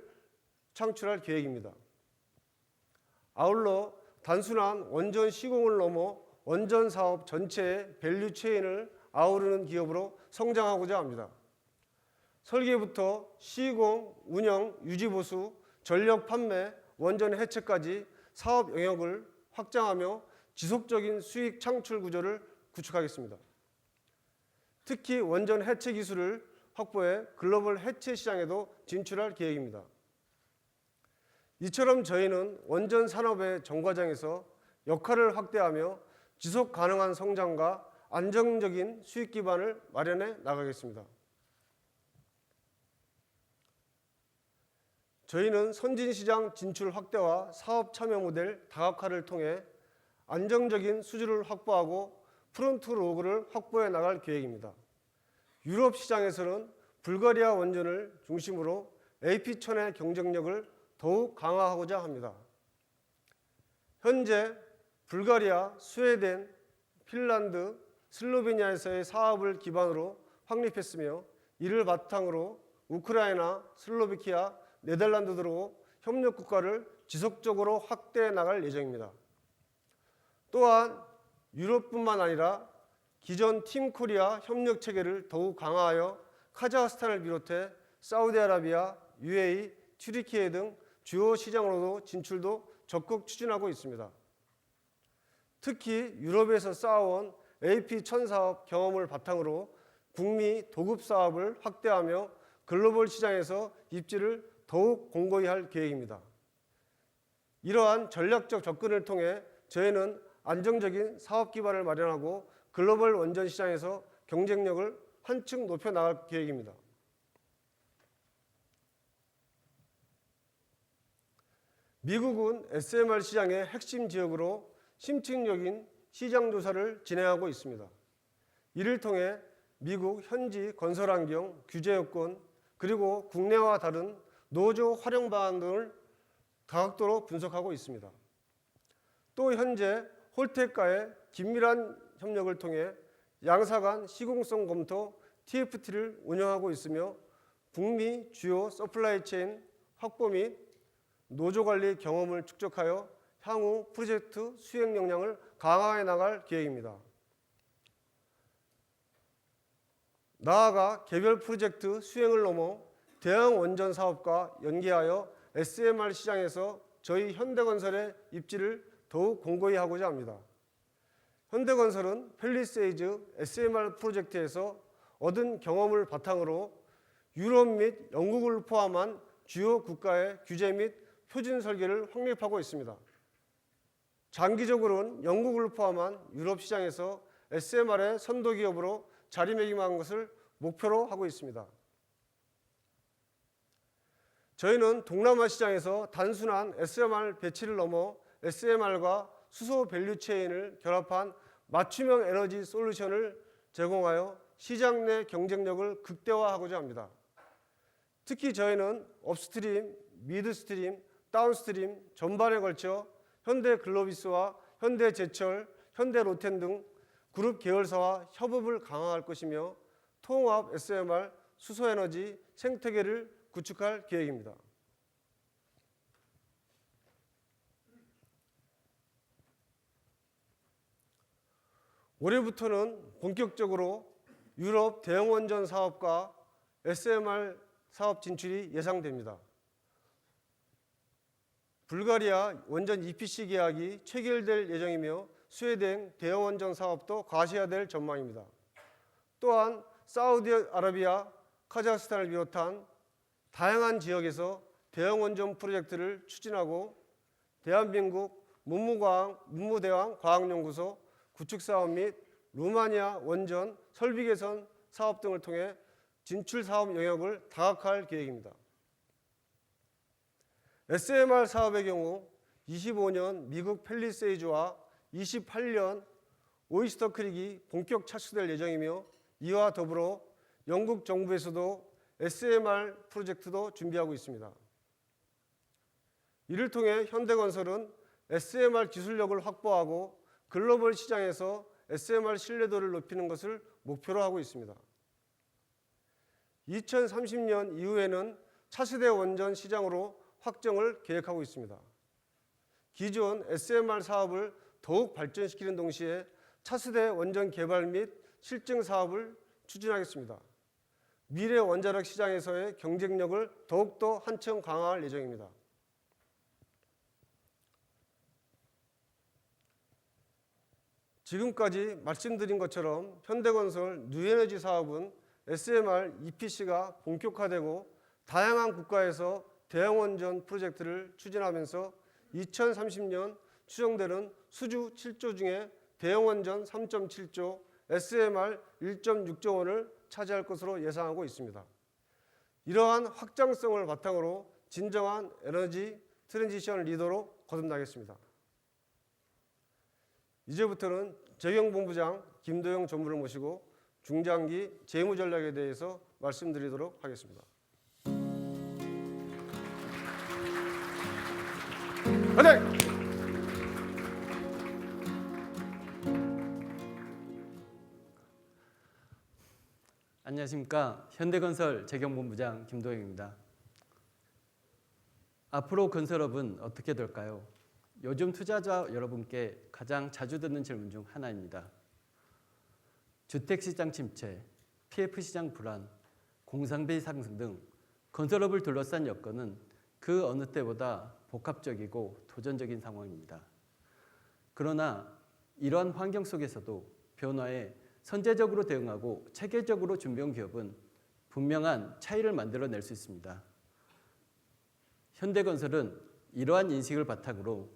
창출할 계획입니다. 아울러 단순한 원전 시공을 넘어 원전 사업 전체의 밸류 체인을 아우르는 기업으로 성장하고자 합니다. 설계부터 시공, 운영, 유지 보수, 전력 판매, 원전 해체까지 사업 영역을 확장하며 지속적인 수익 창출 구조를 구축하겠습니다. 특히 원전 해체 기술을 확보해 글로벌 해체 시장에도 진출할 계획입니다. 이처럼 저희는 원전 산업의 정과장에서 역할을 확대하며 지속 가능한 성장과 안정적인 수익 기반을 마련해 나가겠습니다. 저희는 선진시장 진출 확대와 사업 참여 모델 다각화를 통해 안정적인 수주를 확보하고 프론트 로그를 확보해 나갈 계획입니다. 유럽 시장에서는 불가리아 원전을 중심으로 AP천의 경쟁력을 더욱 강화하고자 합니다. 현재 불가리아, 스웨덴, 핀란드, 슬로베니아에서의 사업을 기반으로 확립했으며 이를 바탕으로 우크라이나, 슬로베키아, 네덜란드 등으로 협력 국가를 지속적으로 확대해 나갈 예정입니다. 또한 유럽뿐만 아니라 기존 팀 코리아 협력 체계를 더욱 강화하여 카자흐스탄을 비롯해 사우디아라비아, UAE, 튀르키예 등 주요 시장으로도 진출도 적극 추진하고 있습니다. 특히 유럽에서 쌓아온 AP1000 사업 경험을 바탕으로 북미 도급 사업을 확대하며 글로벌 시장에서 입지를 더욱 공고히 할 계획입니다. 이러한 전략적 접근을 통해 저희는 안정적인 사업 기반을 마련하고 글로벌 원전 시장에서 경쟁력을 한층 높여 나갈 계획입니다. 미국은 SMR 시장의 핵심 지역으로 심층적인 시장 조사를 진행하고 있습니다. 이를 통해 미국 현지 건설 환경, 규제 요건, 그리고 국내와 다른 노조 활용 방안 등을 다각도로 분석하고 있습니다. 또 현재 홀텍과의 긴밀한 협력을 통해 양사 간 시공성 검토 TFT를 운영하고 있으며 북미 주요 서플라이 체인 확보 및 노조 관리 경험을 축적하여 향후 프로젝트 수행 역량을 강화해 나갈 계획입니다. 나아가 개별 프로젝트 수행을 넘어 대형 원전 사업과 연계하여 SMR 시장에서 저희 현대건설의 입지를 더욱 공고히 하고자 합니다. 현대건설은 팰리세이즈 SMR 프로젝트에서 얻은 경험을 바탕으로 유럽 및 영국을 포함한 주요 국가의 규제 및 표준 설계를 확립하고 있습니다. 장기적으로는 영국을 포함한 유럽 시장에서 SMR의 선도 기업으로 자리매김하는 것을 목표로 하고 있습니다. 저희는 동남아 시장에서 단순한 SMR 배치를 넘어 SMR과 수소 밸류 체인을 결합한 맞춤형 에너지 솔루션을 제공하여 시장 내 경쟁력을 극대화하고자 합니다. 특히 저희는 업스트림, 미드스트림, 다운스트림 전반에 걸쳐 현대글로비스와 현대제철, 현대로텐 등 그룹 계열사와 협업을 강화할 것이며 통합 SMR, 수소에너지, 생태계를 구축할 계획입니다. 올해부터는 본격적으로 유럽 대형 원전 사업과 SMR 사업 진출이 예상됩니다. 불가리아 원전 EPC 계약이 체결될 예정이며 스웨덴 대형 원전 사업도 가시화될 전망입니다. 또한 사우디아라비아, 카자흐스탄을 비롯한 다양한 지역에서 대형 원전 프로젝트를 추진하고 대한민국 문무대왕 과학연구소 구축 사업 및 루마니아 원전 설비 개선 사업 등을 통해 진출 사업 영역을 다각화할 계획입니다. SMR 사업의 경우 25년 미국 팰리세이즈와 28년 오이스터 크릭이 본격 착수될 예정이며 이와 더불어 영국 정부에서도 SMR 프로젝트도 준비하고 있습니다. 이를 통해 현대건설은 SMR 기술력을 확보하고 글로벌 시장에서 SMR 신뢰도를 높이는 것을 목표로 하고 있습니다. 2030년 이후에는 차세대 원전 시장으로 확정을 계획하고 있습니다. 기존 SMR 사업을 더욱 발전시키는 동시에 차세대 원전 개발 및 실증 사업을 추진하겠습니다. 미래 원자력 시장에서의 경쟁력을 더욱더 한층 강화할 예정입니다. 지금까지 말씀드린 것처럼 현대건설 뉴에너지 사업은 SMR EPC가 본격화되고 다양한 국가에서 대형원전 프로젝트를 추진하면서 2030년 추정되는 수주 7조 중에 대형원전 3.7조, SMR 1.6조 원을 차지할 것으로 예상하고 있습니다. 이러한 확장성을 바탕으로 진정한 에너지 트랜지션 리더로 거듭나겠습니다. 이제부터는 재경본부장 김도영 전무를 모시고 중장기 재무 전략에 대해서 말씀드리도록 하겠습니다. 화이팅! 안녕하십니까. 현대건설 재경본부장 김도영입니다. 앞으로 건설업은 어떻게 될까요? 요즘 투자자 여러분께 가장 자주 듣는 질문 중 하나입니다. 주택시장 침체, PF시장 불안, 공상비 상승 등 건설업을 둘러싼 여건은 그 어느 때보다 복합적이고 도전적인 상황입니다. 그러나 이러한 환경 속에서도 변화에 선제적으로 대응하고 체계적으로 준비한 기업은 분명한 차이를 만들어낼 수 있습니다. 현대건설은 이러한 인식을 바탕으로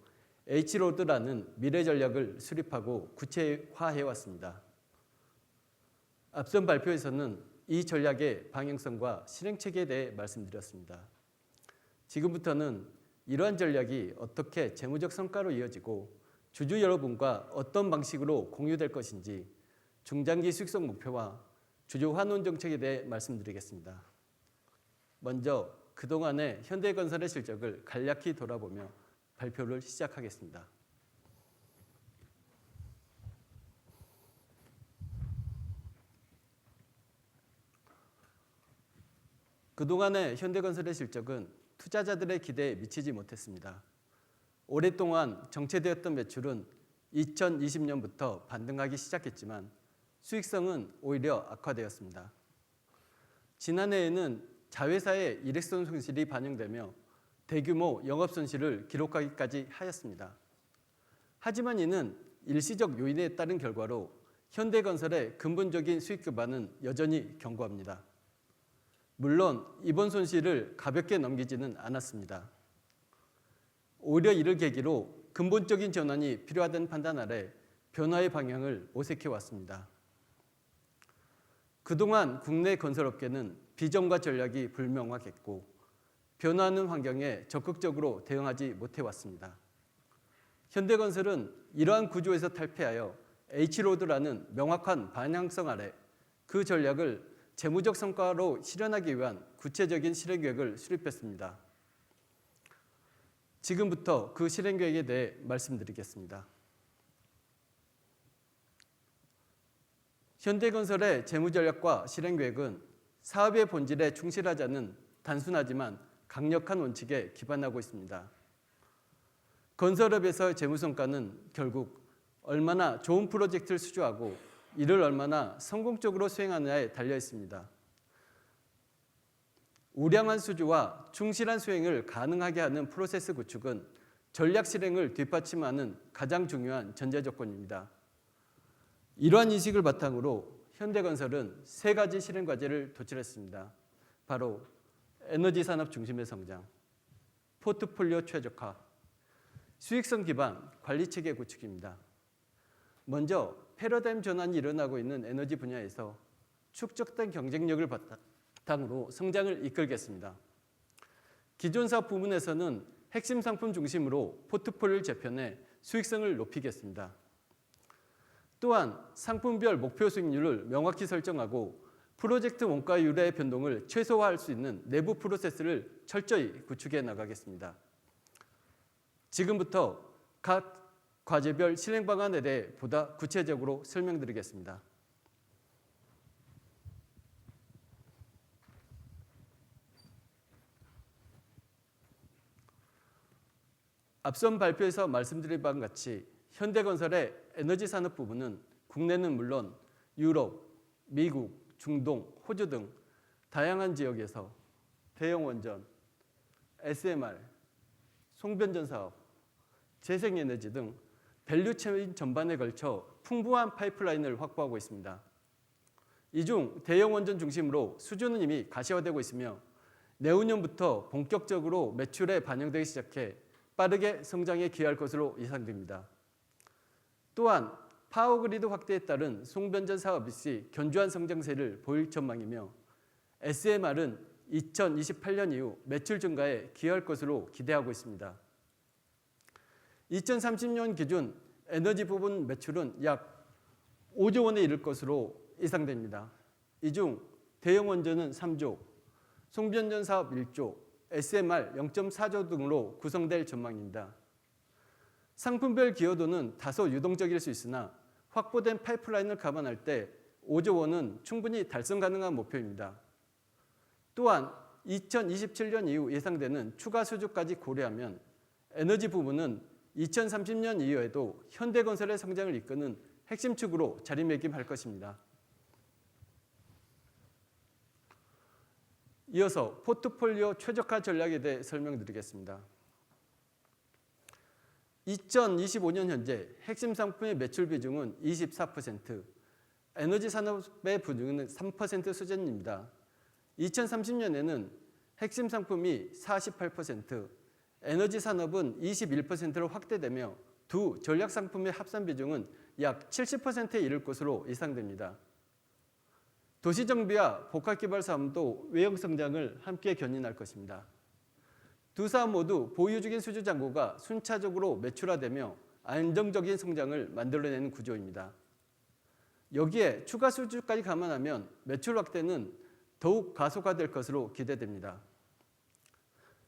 H로드라는 미래 전략을 수립하고 구체화해왔습니다. 앞선 발표에서는 이 전략의 방향성과 실행체계에 대해 말씀드렸습니다. 지금부터는 이러한 전략이 어떻게 재무적 성과로 이어지고 주주 여러분과 어떤 방식으로 공유될 것인지 중장기 수익성 목표와 주주 환원 정책에 대해 말씀드리겠습니다. 먼저 그동안의 현대건설의 실적을 간략히 돌아보며 발표를 시작하겠습니다. 그동안의 현대건설의 실적은 투자자들의 기대에 미치지 못했습니다. 오랫동안 정체되었던 매출은 2020년부터 반등하기 시작했지만 수익성은 오히려 악화되었습니다. 지난해에는 자회사의 일회성 손실이 반영되며 대규모 영업 손실을 기록하기까지 하였습니다. 하지만 이는 일시적 요인에 따른 결과로 현대건설의 근본적인 수익 기반은 여전히 견고합니다. 물론 이번 손실을 가볍게 넘기지는 않았습니다. 오히려 이를 계기로 근본적인 전환이 필요하다는 판단 아래 변화의 방향을 모색해 왔습니다. 그동안 국내 건설업계는 비전과 전략이 불명확했고 변화하는 환경에 적극적으로 대응하지 못해왔습니다. 현대건설은 이러한 구조에서 탈피하여 H로드라는 명확한 방향성 아래 그 전략을 재무적 성과로 실현하기 위한 구체적인 실행계획을 수립했습니다. 지금부터 그 실행계획에 대해 말씀드리겠습니다. 현대건설의 재무전략과 실행계획은 사업의 본질에 충실하자는 단순하지만 강력한 원칙에 기반하고 있습니다. 건설업에서의 재무성과는 결국 얼마나 좋은 프로젝트를 수주하고 이를 얼마나 성공적으로 수행하느냐에 달려 있습니다. 우량한 수주와 충실한 수행을 가능하게 하는 프로세스 구축은 전략 실행을 뒷받침하는 가장 중요한 전제 조건입니다. 이러한 인식을 바탕으로 현대건설은 세 가지 실행 과제를 도출했습니다. 바로 에너지 산업 중심의 성장, 포트폴리오 최적화, 수익성 기반 관리 체계 구축입니다. 먼저 패러다임 전환이 일어나고 있는 에너지 분야에서 축적된 경쟁력을 바탕으로 성장을 이끌겠습니다. 기존 사업 부문에서는 핵심 상품 중심으로 포트폴리오를 재편해 수익성을 높이겠습니다. 또한 상품별 목표 수익률을 명확히 설정하고 프로젝트 원가율의 변동을 최소화할 수 있는 내부 프로세스를 철저히 구축해 나가겠습니다. 지금부터 각 과제별 실행 방안에 대해 보다 구체적으로 설명드리겠습니다. 앞선 발표에서 말씀드린 바와 같이 현대건설의 에너지 산업 부분은 국내는 물론 유럽, 미국, 중동, 호주 등 다양한 지역에서 대형 원전, SMR, 송변전 사업, 재생에너지 등 밸류체인 전반에 걸쳐 풍부한 파이프라인을 확보하고 있습니다. 이 중 대형 원전 중심으로 수주는 이미 가시화되고 있으며 내후년부터 본격적으로 매출에 반영되기 시작해 빠르게 성장에 기여할 것으로 예상됩니다. 또한 파워그리드 확대에 따른 송변전 사업 역시 견조한 성장세를 보일 전망이며 SMR은 2028년 이후 매출 증가에 기여할 것으로 기대하고 있습니다. 2030년 기준 에너지 부분 매출은 약 5조 원에 이를 것으로 예상됩니다. 이 중 대형 원전은 3조, 송변전 사업 1조, SMR 0.4조 등으로 구성될 전망입니다. 상품별 기여도는 다소 유동적일 수 있으나 확보된 파이프라인을 감안할 때 5조 원은 충분히 달성 가능한 목표입니다. 또한 2027년 이후 예상되는 추가 수주까지 고려하면 에너지 부문은 2030년 이후에도 현대건설의 성장을 이끄는 핵심 축으로 자리매김할 것입니다. 이어서 포트폴리오 최적화 전략에 대해 설명드리겠습니다. 2025년 현재 핵심 상품의 매출 비중은 24%, 에너지 산업의 비중은 3% 수준입니다. 2030년에는 핵심 상품이 48%, 에너지 산업은 21%로 확대되며 두 전략 상품의 합산 비중은 약 70%에 이를 것으로 예상됩니다. 도시정비와 복합개발 사업도 외형 성장을 함께 견인할 것입니다. 두 사업 모두 보유 중인 수주 잔고가 순차적으로 매출화되며 안정적인 성장을 만들어내는 구조입니다. 여기에 추가 수주까지 감안하면 매출 확대는 더욱 가속화될 것으로 기대됩니다.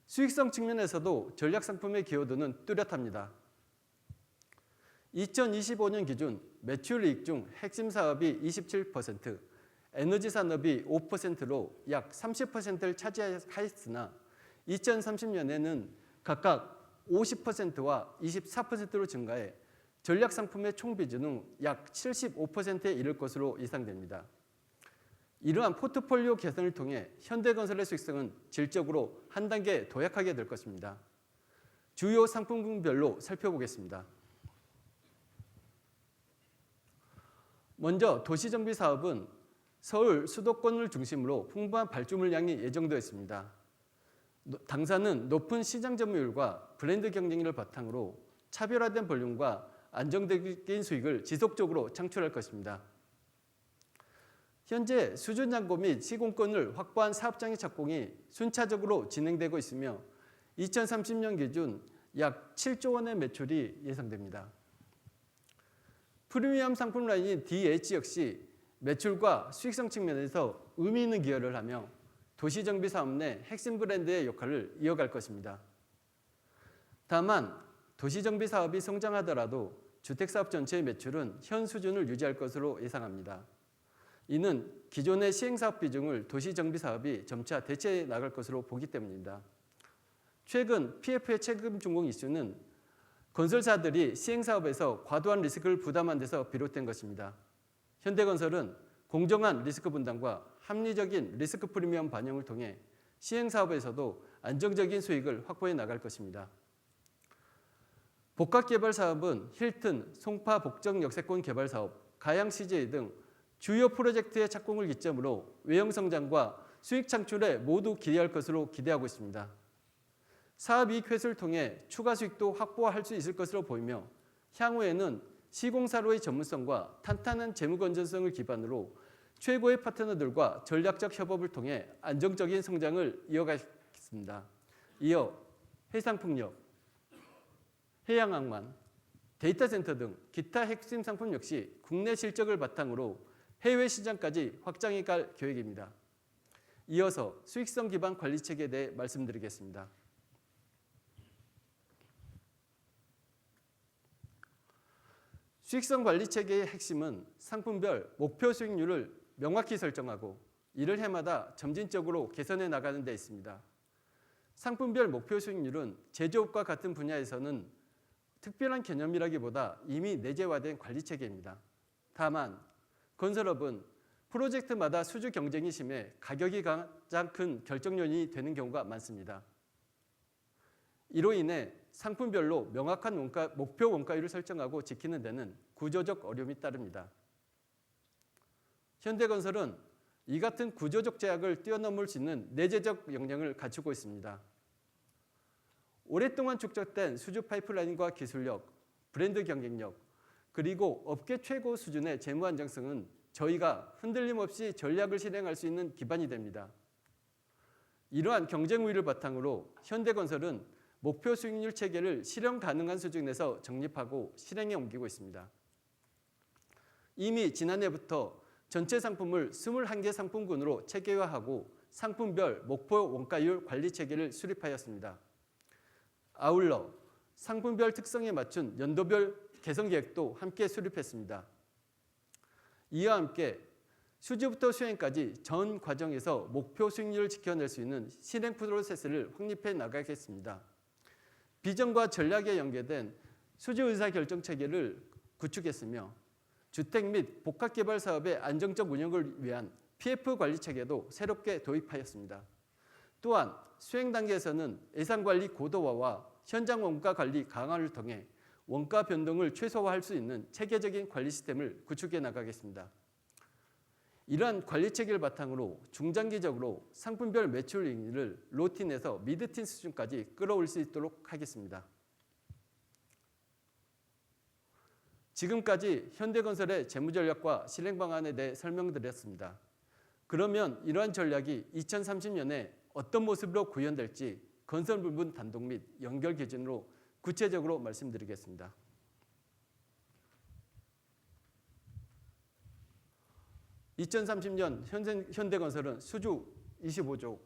수익성 측면에서도 전략 상품의 기여도는 뚜렷합니다. 2025년 기준 매출 이익 중 핵심 사업이 27%, 에너지 산업이 5%로 약 30%를 차지하였으나 2030년에는 각각 50%와 24%로 증가해 전략 상품의 총 비중은 약 75%에 이를 것으로 예상됩니다. 이러한 포트폴리오 개선을 통해 현대건설의 수익성은 질적으로 한 단계 도약하게 될 것입니다. 주요 상품군별로 살펴보겠습니다. 먼저 도시정비 사업은 서울 수도권을 중심으로 풍부한 발주 물량이 예정되어 있습니다. 당사는 높은 시장 점유율과 브랜드 경쟁력을 바탕으로 차별화된 볼륨과 안정적인 수익을 지속적으로 창출할 것입니다. 현재 수준 잔고 및 시공권을 확보한 사업장의 착공이 순차적으로 진행되고 있으며 2030년 기준 약 7조 원의 매출이 예상됩니다. 프리미엄 상품 라인인 DH 역시 매출과 수익성 측면에서 의미 있는 기여를 하며 도시정비 사업 내 핵심 브랜드의 역할을 이어갈 것입니다. 다만 도시정비 사업이 성장하더라도 주택사업 전체의 매출은 현 수준을 유지할 것으로 예상합니다. 이는 기존의 시행사업 비중을 도시정비 사업이 점차 대체해 나갈 것으로 보기 때문입니다. 최근 PF의 책임 준공 이슈는 건설사들이 시행사업에서 과도한 리스크를 부담한 데서 비롯된 것입니다. 현대건설은 공정한 리스크 분담과 합리적인 리스크 프리미엄 반영을 통해 시행사업에서도 안정적인 수익을 확보해 나갈 것입니다. 복합개발 사업은 힐튼, 송파 복정 역세권 개발 사업, 가양 CJ 등 주요 프로젝트의 착공을 기점으로 외형 성장과 수익 창출에 모두 기여할 것으로 기대하고 있습니다. 사업이익 회수를 통해 추가 수익도 확보할 수 있을 것으로 보이며 향후에는 시공사로의 전문성과 탄탄한 재무 건전성을 기반으로 최고의 파트너들과 전략적 협업을 통해 안정적인 성장을 이어가겠습니다. 이어 해상풍력, 해양항만, 데이터 센터 등 기타 핵심 상품 역시 국내 실적을 바탕으로 해외 시장까지 확장해 갈 계획입니다. 이어서 수익성 기반 관리 체계에 대해 말씀드리겠습니다. 수익성 관리 체계의 핵심은 상품별 목표 수익률을 명확히 설정하고 이를 해마다 점진적으로 개선해 나가는 데 있습니다. 상품별 목표 수익률은 제조업과 같은 분야에서는 특별한 개념이라기보다 이미 내재화된 관리 체계입니다. 다만 건설업은 프로젝트마다 수주 경쟁이 심해 가격이 가장 큰 결정 요인이 되는 경우가 많습니다. 이로 인해 상품별로 명확한 목표 원가율을 설정하고 지키는 데는 구조적 어려움이 따릅니다. 현대건설은 이 같은 구조적 제약을 뛰어넘을 수 있는 내재적 역량을 갖추고 있습니다. 오랫동안 축적된 수주 파이프라인과 기술력, 브랜드 경쟁력, 그리고 업계 최고 수준의 재무 안정성은 저희가 흔들림 없이 전략을 실행할 수 있는 기반이 됩니다. 이러한 경쟁 우위를 바탕으로 현대건설은 목표 수익률 체계를 실현 가능한 수준에서 정립하고 실행에 옮기고 있습니다. 이미 지난해부터 전체 상품을 21개 상품군으로 체계화하고 상품별 목표 원가율 관리 체계를 수립하였습니다. 아울러 상품별 특성에 맞춘 연도별 개선 계획도 함께 수립했습니다. 이와 함께 수주부터 수행까지 전 과정에서 목표 수익률을 지켜낼 수 있는 실행 프로세스를 확립해 나가겠습니다. 비전과 전략에 연계된 수주 의사결정 체계를 구축했으며 주택 및 복합개발 사업의 안정적 운영을 위한 PF 관리 체계도 새롭게 도입하였습니다. 또한 수행 단계에서는 예산관리 고도화와 현장 원가 관리 강화를 통해 원가 변동을 최소화할 수 있는 체계적인 관리 시스템을 구축해 나가겠습니다. 이러한 관리 체계를 바탕으로 중장기적으로 상품별 매출 이익률을 로틴에서 미드틴 수준까지 끌어올 수 있도록 하겠습니다. 지금까지 현대건설의 재무전략과 실행 방안에 대해 설명드렸습니다. 그러면 이러한 전략이 2030년에 어떤 모습으로 구현될지 건설 부분 단독 및 연결 기준으로 구체적으로 말씀드리겠습니다. (2030년) 현대건설은 수주 25조,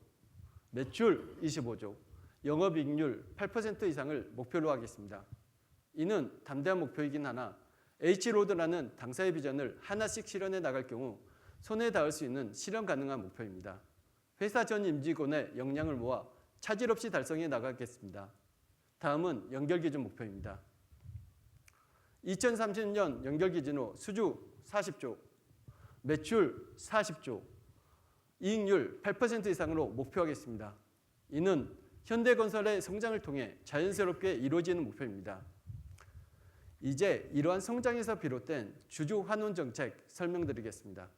매출 25조, 영업이익률 8% 이상을 목표로 하겠습니다. 이는 담대한 목표이긴 하나 H로드라는 당사의 비전을 하나씩 실현해 나갈 경우 손에 닿을 수 있는 실현 가능한 목표입니다. 회사 전 임직원의 역량을 모아 차질 없이 달성해 나가겠습니다. 다음은 연결기준 목표입니다. 2030년 연결기준으로 수주 40조, 매출 40조, 이익률 8% 이상으로 목표하겠습니다. 이는 현대건설의 성장을 통해 자연스럽게 이루어지는 목표입니다. 이제 이러한 성장에서 비롯된 주주 환원 정책 설명드리겠습니다.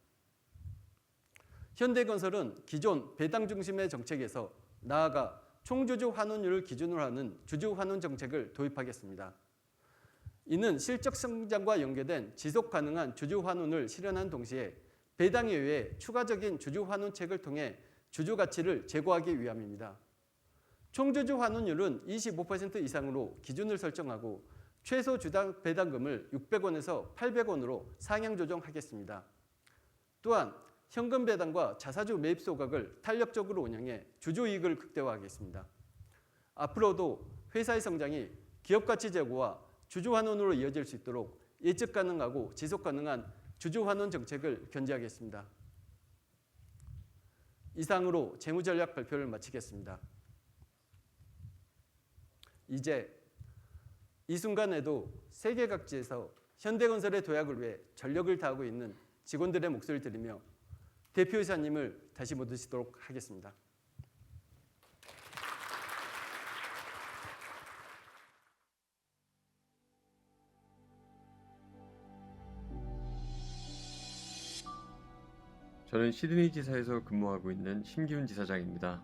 현대건설은 기존 배당 중심의 정책에서 나아가 총주주 환원율을 기준으로 하는 주주 환원 정책을 도입하겠습니다. 이는 실적 성장과 연계된 지속 가능한 주주 환원을 실현한 동시에 배당 이외에 추가적인 주주 환원책을 통해 주주 가치를 제고하기 위함입니다. 총주주 환원율은 25% 이상으로 기준을 설정하고 최소 주당 배당금을 600원에서 800원으로 상향 조정하겠습니다. 또한 현금 배당과 자사주 매입 소각을 탄력적으로 운영해 주주이익을 극대화하겠습니다. 앞으로도 회사의 성장이 기업 가치 제고와 주주 환원으로 이어질 수 있도록 예측 가능하고 지속 가능한 주주 환원 정책을 견지하겠습니다. 이상으로 재무전략 발표를 마치겠습니다. 이제 이 순간에도 세계 각지에서 현대건설의 도약을 위해 전력을 다하고 있는 직원들의 목소리를 들으며 대표이사님을 다시 모시도록 하겠습니다. 저는 시드니 지사에서 근무하고 있는 심기훈 지사장입니다.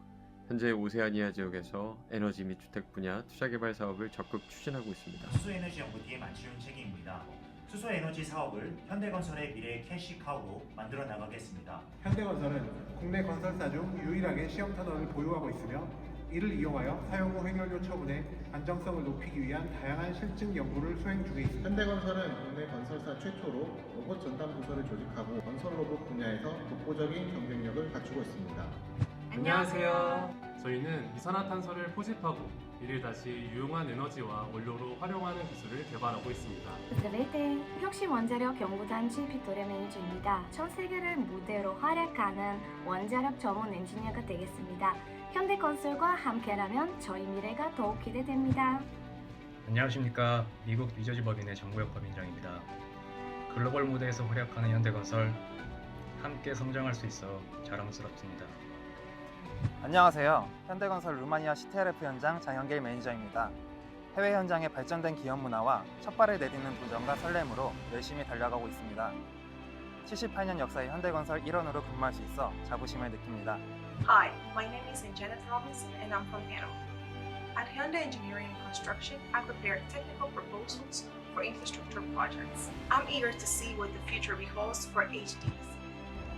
현재 오세아니아 지역에서 에너지 및 주택 분야 투자개발 사업을 적극 추진하고 있습니다. 수소에너지 연구팀의 만치훈 책임입니다. 수소에너지 사업을 현대건설의 미래 캐시카우로 만들어 나가겠습니다. 현대건설은 국내 건설사 중 유일하게 시험 터널을 보유하고 있으며 이를 이용하여 사용 후 획일료 처분의 안정성을 높이기 위한 다양한 실증 연구를 수행 중에 있습니다. 현대건설은 국내 건설사 최초로 로봇 전담 부서를 조직하고 건설 로봇 분야에서 독보적인 경쟁력을 갖추고 있습니다. 안녕하세요. 저희는 이산화탄소를 포집하고 이를 다시 유용한 에너지와 원료로 활용하는 기술을 개발하고 있습니다. Здравейте! 혁신 원자력 연구단지 빅토리아 매니저입니다. 전 세계를 무대로 활약하는 원자력 전문 엔지니어가 되겠습니다. 현대건설과 함께라면 저희 미래가 더욱 기대됩니다. 안녕하십니까. 미국 뉴저지 법인의 정구혁 법인장입니다. 글로벌 무대에서 활약하는 현대건설, 함께 성장할 수 있어 자랑스럽습니다. 안녕하세요. 현대건설 루마니아 CTRF 현장 장현길 매니저입니다. 해외 현장의 발전된 기업 문화와 첫 발을 내딛는 도전과 설렘으로 열심히 달려가고 있습니다. 78년 역사의 현대건설 일원으로 근무할 수 있어 자부심을 느낍니다. Hi, my name is Janet Robinson and I'm from Panama. At Hyundai Engineering and Construction, I prepare technical proposals for infrastructure projects. I'm eager to see what the future beholds for HDs.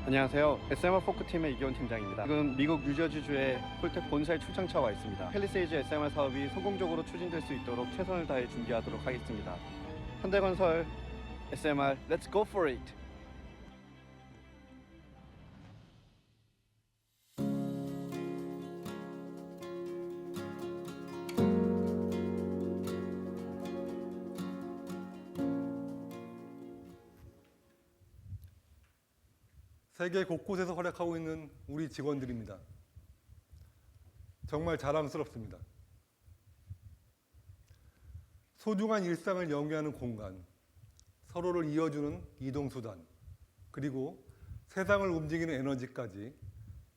안녕하세요. SMR 포크팀의 이기원 팀장입니다. 지금 미국 뉴저지주의 홀텍 본사에 출장차 와 있습니다. 팰리세이즈 SMR 사업이 성공적으로 추진될 수 있도록 최선을 다해 준비하도록 하겠습니다. 현대건설 SMR, let's go for it! 세계 곳곳에서 활약하고 있는 우리 직원들입니다. 정말 자랑스럽습니다. 소중한 일상을 영위하는 공간, 서로를 이어주는 이동수단, 그리고 세상을 움직이는 에너지까지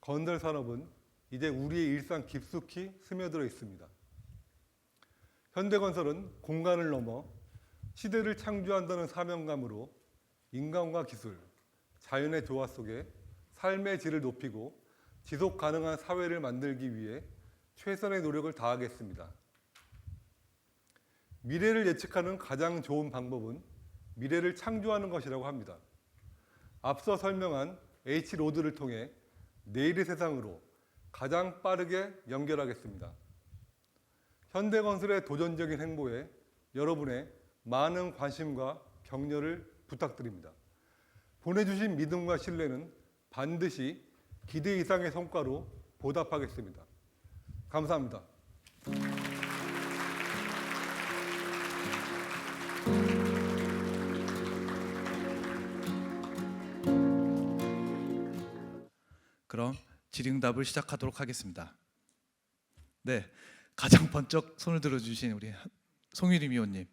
건설 산업은 이제 우리의 일상 깊숙이 스며들어 있습니다. 현대건설은 공간을 넘어 시대를 창조한다는 사명감으로 인간과 기술, 자연의 조화 속에 삶의 질을 높이고 지속 가능한 사회를 만들기 위해 최선의 노력을 다하겠습니다. 미래를 예측하는 가장 좋은 방법은 미래를 창조하는 것이라고 합니다. 앞서 설명한 H로드를 통해 내일의 세상으로 가장 빠르게 연결하겠습니다. 현대건설의 도전적인 행보에 여러분의 많은 관심과 격려를 부탁드립니다. 보내주신 믿음과 신뢰는 반드시 기대 이상의 성과로 보답하겠습니다. 감사합니다. 그럼 질의응답을 시작하도록 하겠습니다. 네, 가장 번쩍 손을 들어주신 우리 송유림 위원님.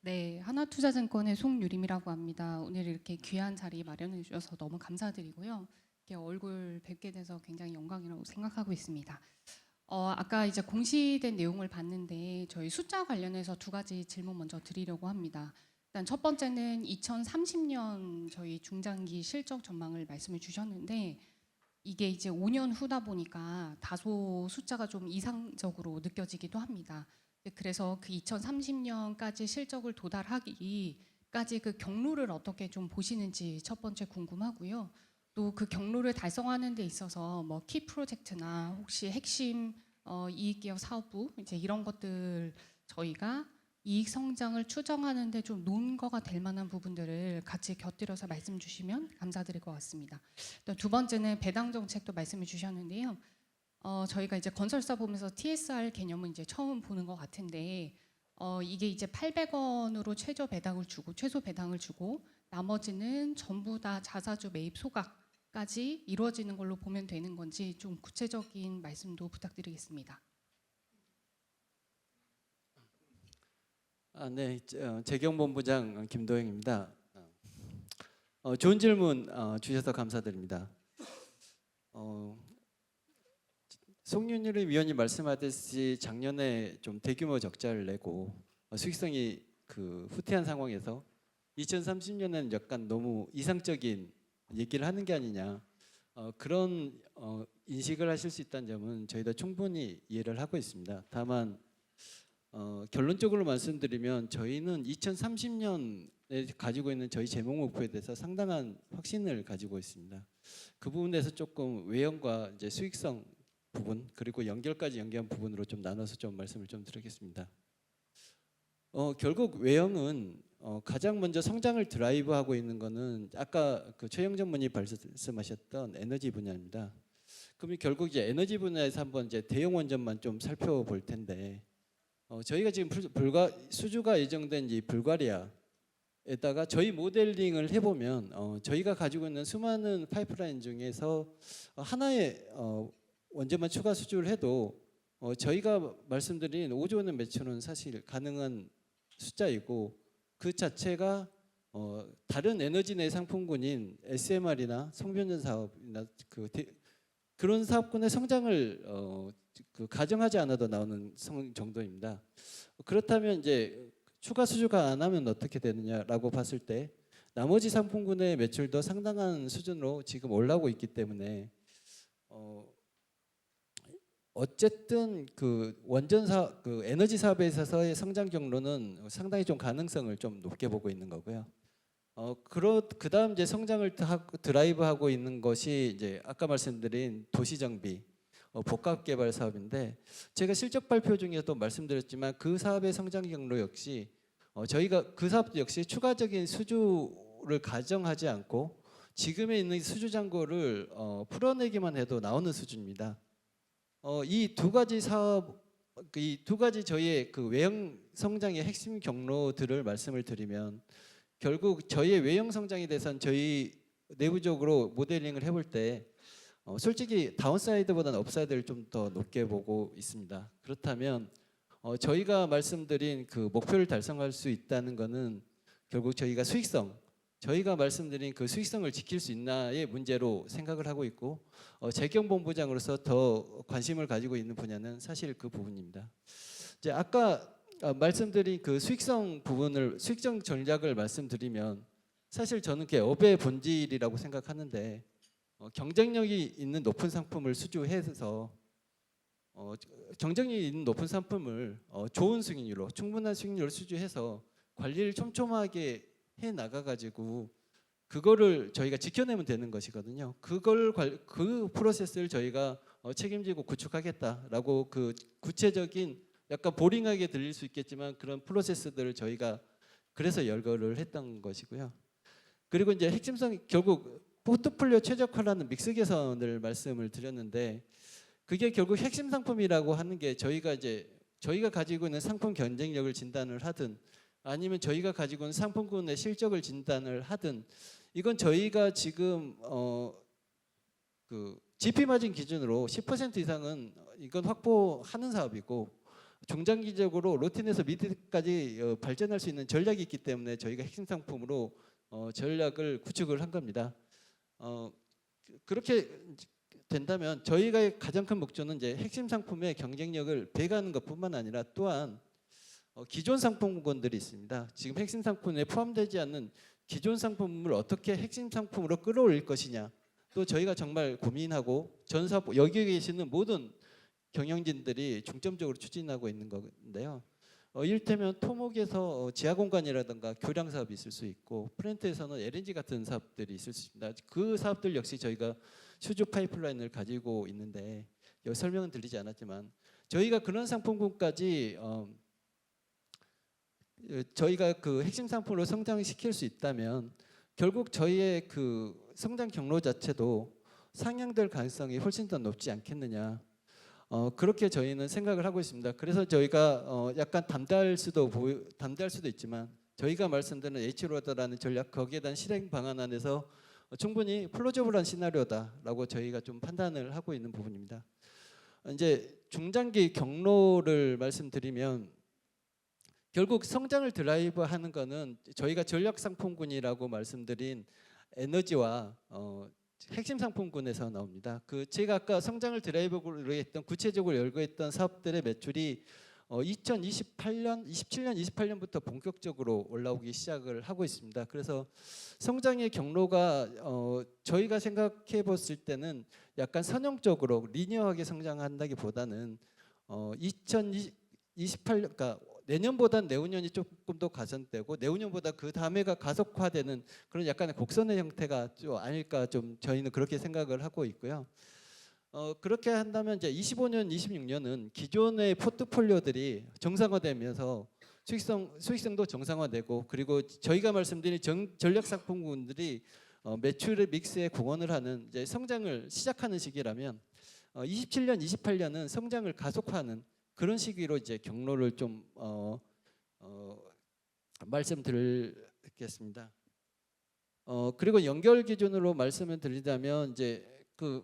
네, 하나투자증권의 송유림이라고 합니다. 오늘 이렇게 귀한 자리 마련해 주셔서 너무 감사드리고요. 이렇게 얼굴 뵙게 돼서 굉장히 영광이라고 생각하고 있습니다. 아까 이제 공시된 내용을 봤는데 저희 숫자 관련해서 두 가지 질문 먼저 드리려고 합니다. 일단 첫 번째는 2030년 저희 중장기 실적 전망을 말씀해 주셨는데 이게 이제 5년 후다 보니까 다소 숫자가 좀 이상적으로 느껴지기도 합니다. 그래서 그 2030년까지 실적을 도달하기까지 그 경로를 어떻게 좀 보시는지 첫 번째 궁금하고요. 또 그 경로를 달성하는 데 있어서 뭐 키 프로젝트나 혹시 핵심 이익기업 사업부 이제 이런 것들 저희가 이익 성장을 추정하는 데 좀 논거가 될 만한 부분들을 같이 곁들여서 말씀 주시면 감사드릴 것 같습니다. 또 두 번째는 배당 정책도 말씀해 주셨는데요. 저희가 이제 건설사 보면서 TSR 개념은 이제 처음 보는 것 같은데 이게 이제 800원으로 최소 배당을 주고 나머지는 전부 다 자사주 매입 소각까지 이루어지는 걸로 보면 되는 건지 좀 구체적인 말씀도 부탁드리겠습니다. 네, 재경본부장 김도영입니다. 좋은 질문 주셔서 감사드립니다. 송윤일 위원님 말씀하듯이 작년에 좀 대규모 적자를 내고 수익성이 그 후퇴한 상황에서 2030년에는 약간 너무 이상적인 얘기를 하는 게 아니냐 그런 인식을 하실 수 있다는 점은 저희도 충분히 이해를 하고 있습니다. 다만 결론적으로 말씀드리면 저희는 2030년에 가지고 있는 저희 제목 목표에 대해서 상당한 확신을 가지고 있습니다. 그 부분에서 조금 외형과 이제 수익성 부분 그리고 연결까지 연계한 부분으로 좀 나눠서 좀 말씀을 좀 드리겠습니다. 결국 외형은 가장 먼저 성장을 드라이브하고 있는 거는 아까 그 최영 전문의 말씀하셨던 에너지 분야입니다. 그러면 결국 이제 에너지 분야에서 한번 이제 대형 원전만 좀 살펴볼 텐데 저희가 지금 수주가 예정된 이 불가리아에다가 저희 모델링을 해보면 저희가 가지고 있는 수많은 파이프라인 중에서 하나의 원전만 추가 수주를 해도 저희가 말씀드린 5조 원의 매출은 사실 가능한 숫자이고 그 자체가 다른 에너지 내 상품군인 SMR이나 성변전 사업이나 그런 사업군의 성장을 가정하지 않아도 나오는 정도입니다. 그렇다면 이제 추가 수주가 안 하면 어떻게 되느냐라고 봤을 때 나머지 상품군의 매출도 상당한 수준으로 지금 올라오고 있기 때문에 어쨌든 그 원전 사업, 그 에너지 사업에 있어서의 성장 경로는 상당히 좀 가능성을 좀 높게 보고 있는 거고요. 그다음 이제 성장을 드라이브하고 있는 것이 이제 아까 말씀드린 도시 정비, 복합 개발 사업인데 제가 실적 발표 중에도 말씀드렸지만 그 사업의 성장 경로 역시 저희가 그 사업 역시 추가적인 수주를 가정하지 않고 지금에 있는 수주 잔고를 풀어내기만 해도 나오는 수준입니다. 이 두 가지 사업, 이 두 가지 저희의 그 외형 성장의 핵심 경로들을 말씀을 드리면 결국 저희의 외형 성장에 대해서는 저희 내부적으로 모델링을 해볼 때 솔직히 다운사이드보다는 업사이드를 좀 더 높게 보고 있습니다. 그렇다면 저희가 말씀드린 그 목표를 달성할 수 있다는 것은 결국 저희가 저희가 말씀드린 그 수익성을 지킬 수 있나의 문제로 생각을 하고 있고 재경본부장으로서 더 관심을 가지고 있는 분야는 사실 그 부분입니다. 이제 아까 말씀드린 그 수익성 전략을 말씀드리면 사실 저는 그게 업의 본질이라고 생각하는데 경쟁력이 있는 높은 상품을 수주해서 경쟁력이 있는 높은 상품을 좋은 수익률로 충분한 수익률로 수주해서 관리를 촘촘하게 해 나가가지고 그거를 저희가 지켜내면 되는 것이거든요. 그 프로세스를 저희가 책임지고 구축하겠다라고 그 구체적인 약간 보링하게 들릴 수 있겠지만 그런 프로세스들을 저희가 그래서 열거를 했던 것이고요. 그리고 이제 핵심성 결국 포트폴리오 최적화라는 믹스 개선을 말씀을 드렸는데 그게 결국 핵심 상품이라고 하는 게 저희가 가지고 있는 상품 경쟁력을 진단을 하든 아니면 저희가 가지고 있는 상품군의 실적을 진단을 하든 이건 저희가 지금 그 GP 마진 기준으로 10% 이상은 이건 확보하는 사업이고 중장기적으로 로틴에서 미드까지 발전할 수 있는 전략이 있기 때문에 저희가 핵심 상품으로 전략을 구축을 한 겁니다. 그렇게 된다면 저희가 가장 큰 목표는 이제 핵심 상품의 경쟁력을 배가하는 것뿐만 아니라 또한 기존 상품군들이 있습니다. 지금 핵심 상품에 포함되지 않는 기존 상품을 어떻게 핵심 상품으로 끌어올릴 것이냐. 또 저희가 정말 고민하고 전사업 여기에 계시는 모든 경영진들이 중점적으로 추진하고 있는 건데요. 이를테면 토목에서 지하공간이라든가 교량 사업이 있을 수 있고 플랜트에서는 LNG 같은 사업들이 있을 수 있습니다. 그 사업들 역시 저희가 수주 파이프라인을 가지고 있는데 여기 설명은 드리지 않았지만 저희가 그런 상품군까지 저희가 그 핵심 상품으로 성장시킬 수 있다면 결국 저희의 그 성장 경로 자체도 상향될 가능성이 훨씬 더 높지 않겠느냐. 그렇게 저희는 생각을 하고 있습니다. 그래서 저희가 약간 담대할 수도 있지만 저희가 말씀드리는 H로드라는 전략 거기에 대한 실행 방안 안에서 충분히 플로저블한 시나리오다라고 저희가 좀 판단을 하고 있는 부분입니다. 이제 중장기 경로를 말씀드리면 결국 성장을 드라이브하는 거는 저희가 전략 상품군이라고 말씀드린 에너지와 핵심 상품군에서 나옵니다. 제가 아까 성장을 드라이브로 했던 구체적으로 열거했던 사업들의 매출이 2028년, 27년, 28년부터 본격적으로 올라오기 시작을 하고 있습니다. 그래서 성장의 경로가 저희가 생각해 봤을 때는 약간 선형적으로 리니어하게 성장한다기보다는 2028년, 그러니까 내년보다는 내후년이 조금 더 가선되고 내후년보다 그 다음해가 가속화되는 그런 약간의 곡선의 형태가 좀 아닐까 좀 저희는 그렇게 생각을 하고 있고요. 그렇게 한다면 이제 25년, 26년은 기존의 포트폴리오들이 정상화되면서 수익성도 정상화되고 그리고 저희가 말씀드린 전략 상품군들이 매출의 믹스에 공헌을 하는 이제 성장을 시작하는 시기라면 27년, 28년은 성장을 가속화하는 그런 시기로 이제 경로를 좀 말씀드리겠습니다. 그리고 연결 기준으로 말씀을 드리자면 이제 그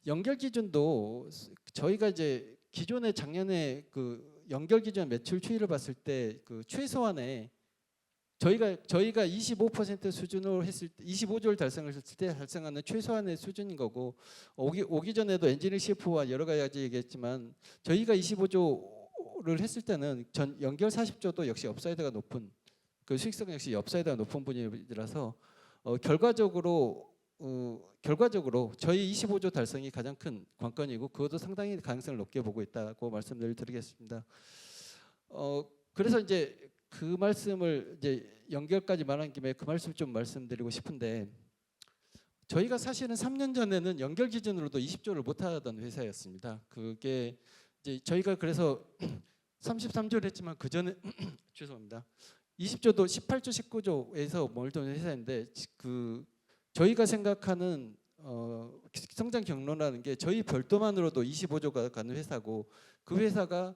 연결 기준도 저희가 이제 기존에 작년에 그 연결 기준 매출 추이를 봤을 때 그 최소한의 저희가 25% 수준으로 했을 때 25조를 달성했을 때 달성하는 최소한의 수준인 거고 오기 전에도 엔지니어링 CF와 여러 가지 얘기했지만 저희가 25조를 했을 때는 전 연결 40조도 역시 업사이드가 높은 그 수익성 역시 업사이드가 높은 분위기라서 결과적으로 저희 25조 달성이 가장 큰 관건이고 그것도 상당히 가능성을 높게 보고 있다고 말씀을 드리겠습니다. 그래서 이제 그 말씀을 이제 연결까지 말한 김에 그 말씀 좀 말씀드리고 싶은데 저희가 사실은 3년 전에는 연결 기준으로도 20조를 못 하던 회사였습니다. 그게 이제 저희가 그래서 33조를 했지만 그 전에 죄송합니다. 20조도 18조, 19조에서 몰던 회사인데 그 저희가 생각하는 성장 경로라는 게 저희 별도만으로도 25조가 가는 회사고 그 회사가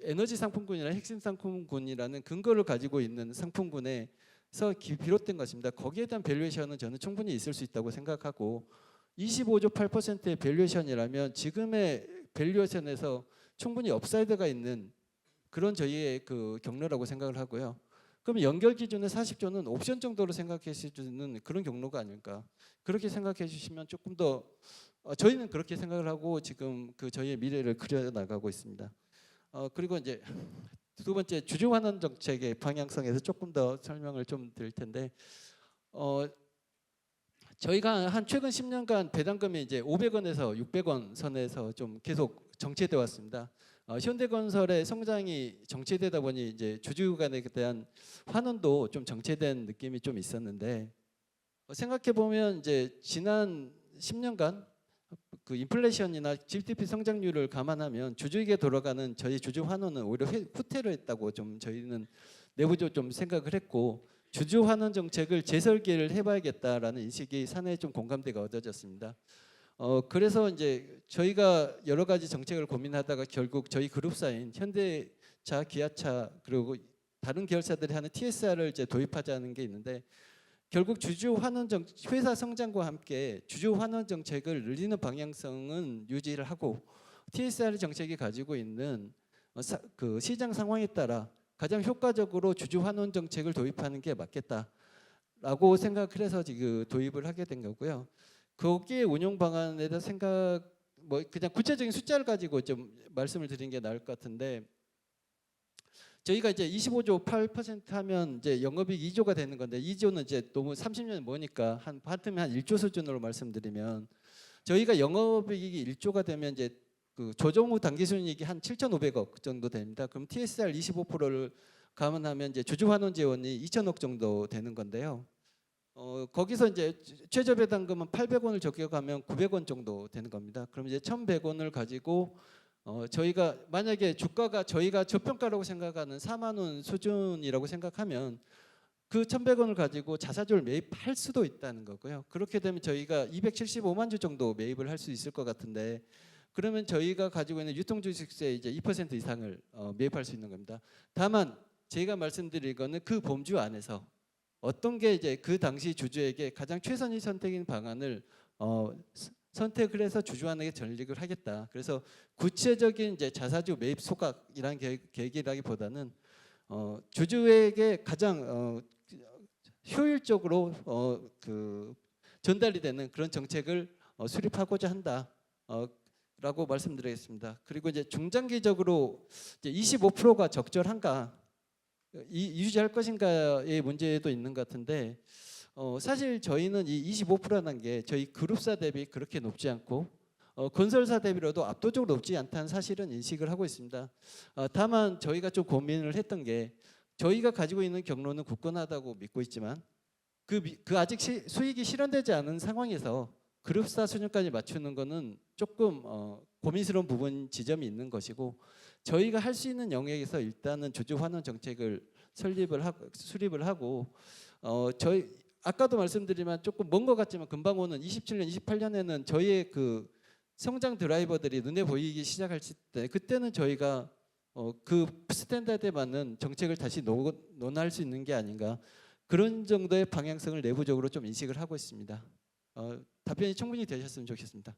에너지 상품군이나 핵심 상품군이라는 근거를 가지고 있는 상품군에서 비롯된 것입니다. 거기에 대한 밸류에이션은 저는 충분히 있을 수 있다고 생각하고 25조 8%의 밸류에이션이라면 지금의 밸류에이션에서 충분히 업사이드가 있는 그런 저희의 그 경로라고 생각을 하고요. 그럼 연결 기준의 40조는 옵션 정도로 생각해 주시는 그런 경로가 아닐까 그렇게 생각해 주시면 조금 더 저희는 그렇게 생각을 하고 지금 그 저희의 미래를 그려 나가고 있습니다. 그리고 이제 두 번째 주주 환원 정책의 방향성에서 조금 더 설명을 좀 드릴 텐데 저희가 한 최근 10년간 배당금이 이제 500원에서 600원 선에서 좀 계속 정체돼 왔습니다. 현대건설의 성장이 정체되다 보니 이제 주주 간에 대한 환원도 좀 정체된 느낌이 좀 있었는데 생각해 보면 이제 지난 10년간 그 인플레이션이나 GDP 성장률을 감안하면 주주에게 돌아가는 저희 주주 환원은 오히려 후퇴를 했다고 좀 저희는 내부적으로 좀 생각을 했고 주주 환원 정책을 재설계를 해봐야겠다라는 인식이 사내에 좀 공감대가 얻어졌습니다. 그래서 이제 저희가 여러 가지 정책을 고민하다가 결국 저희 그룹사인 현대차, 기아차 그리고 다른 계열사들이 하는 TSR을 이제 도입하자는 게 있는데 결국 주주 환원 회사 성장과 함께 주주 환원 정책을 늘리는 방향성은 유지를 하고 TSR 정책이 가지고 있는 그 시장 상황에 따라 가장 효과적으로 주주 환원 정책을 도입하는 게 맞겠다라고 생각을 해서 지금 도입을 하게 된 거고요. 거기에 운용 방안에 대한 생각 뭐 그냥 구체적인 숫자를 가지고 좀 말씀을 드리는 게 나을 것 같은데 저희가 이제 25조 8% 하면 이제 영업이익 2조가 되는 건데 2조는 이제 너무 30년 뭐니까 한 1조 수준으로 말씀드리면 저희가 영업이익이 1조가 되면 이제 그 조정 후 당기순이익이 한 7,500억 정도 됩니다. 그럼 TSR 25%를 감안하면 이제 주주 환원 재원이 2,000억 정도 되는 건데요. 거기서 이제 최저 배당금은 800원을 적용하면 900원 정도 되는 겁니다. 그럼 이제 1,100원을 가지고 저희가 만약에 주가가 저희가 저평가라고 생각하는 4만 원 수준이라고 생각하면 그 1,100원을 가지고 자사주를 매입할 수도 있다는 거고요. 그렇게 되면 저희가 275만 주 정도 매입을 할 수 있을 것 같은데 그러면 저희가 가지고 있는 유통주식세 이제 2% 이상을 매입할 수 있는 겁니다. 다만 제가 말씀드릴 거는 그 범주 안에서 어떤 게 이제 그 당시 주주에게 가장 최선의 선택인 방안을 선택을 해서 주주환원에 전릭을 하겠다. 그래서 구체적인 이제 자사주 매입 소각이라는 계획이라기보다는 주주에게 가장 효율적으로 그 전달이 되는 그런 정책을 수립하고자 한다. 라고 말씀드리겠습니다. 그리고 이제 중장기적으로 이제 25%가 적절한가 유지할 것인가의 문제도 있는 것 같은데 사실 저희는 이 25%라는 게 저희 그룹사 대비 그렇게 높지 않고 건설사 대비로도 압도적으로 높지 않다는 사실은 인식을 하고 있습니다. 다만 저희가 좀 고민을 했던 게 저희가 가지고 있는 경로는 굳건하다고 믿고 있지만 그 아직 수익이 실현되지 않은 상황에서 그룹사 수준까지 맞추는 거는 조금 고민스러운 부분 지점이 있는 것이고 저희가 할 수 있는 영역에서 일단은 주주 환원 정책을 수립을 하고 저희 아까도 말씀드리면 조금 먼 것 같지만 금방 오는 27년, 28년에는 저희의 그 성장 드라이버들이 눈에 보이기 시작할 때 그때는 저희가 그 스탠다드에 맞는 정책을 다시 논할 수 있는 게 아닌가 그런 정도의 방향성을 내부적으로 좀 인식을 하고 있습니다. 답변이 충분히 되셨으면 좋겠습니다.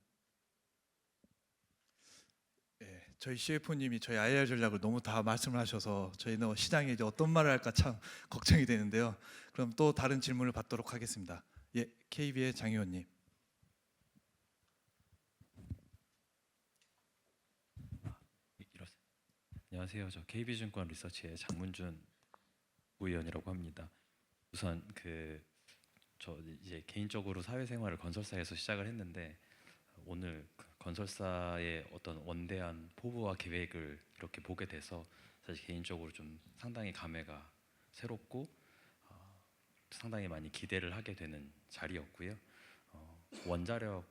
예, 저희 CFO님이 저희 IR 전략을 너무 다 말씀을 하셔서 저희는 시장에 이제 어떤 말을 할까 참 걱정이 되는데요. 그럼 또 다른 질문을 받도록 하겠습니다. 예, KB의 장 의원님. 안녕하세요. 저 KB증권 리서치의 장문준 부의원이라고 합니다. 우선 저 이제 개인적으로 사회생활을 건설사에서 시작을 했는데 오늘 건설사의 어떤 원대한 포부와 계획을 이렇게 보게 돼서 사실 개인적으로 좀 상당히 감회가 새롭고 상당히 많이 기대를 하게 되는 자리였고요. 원자력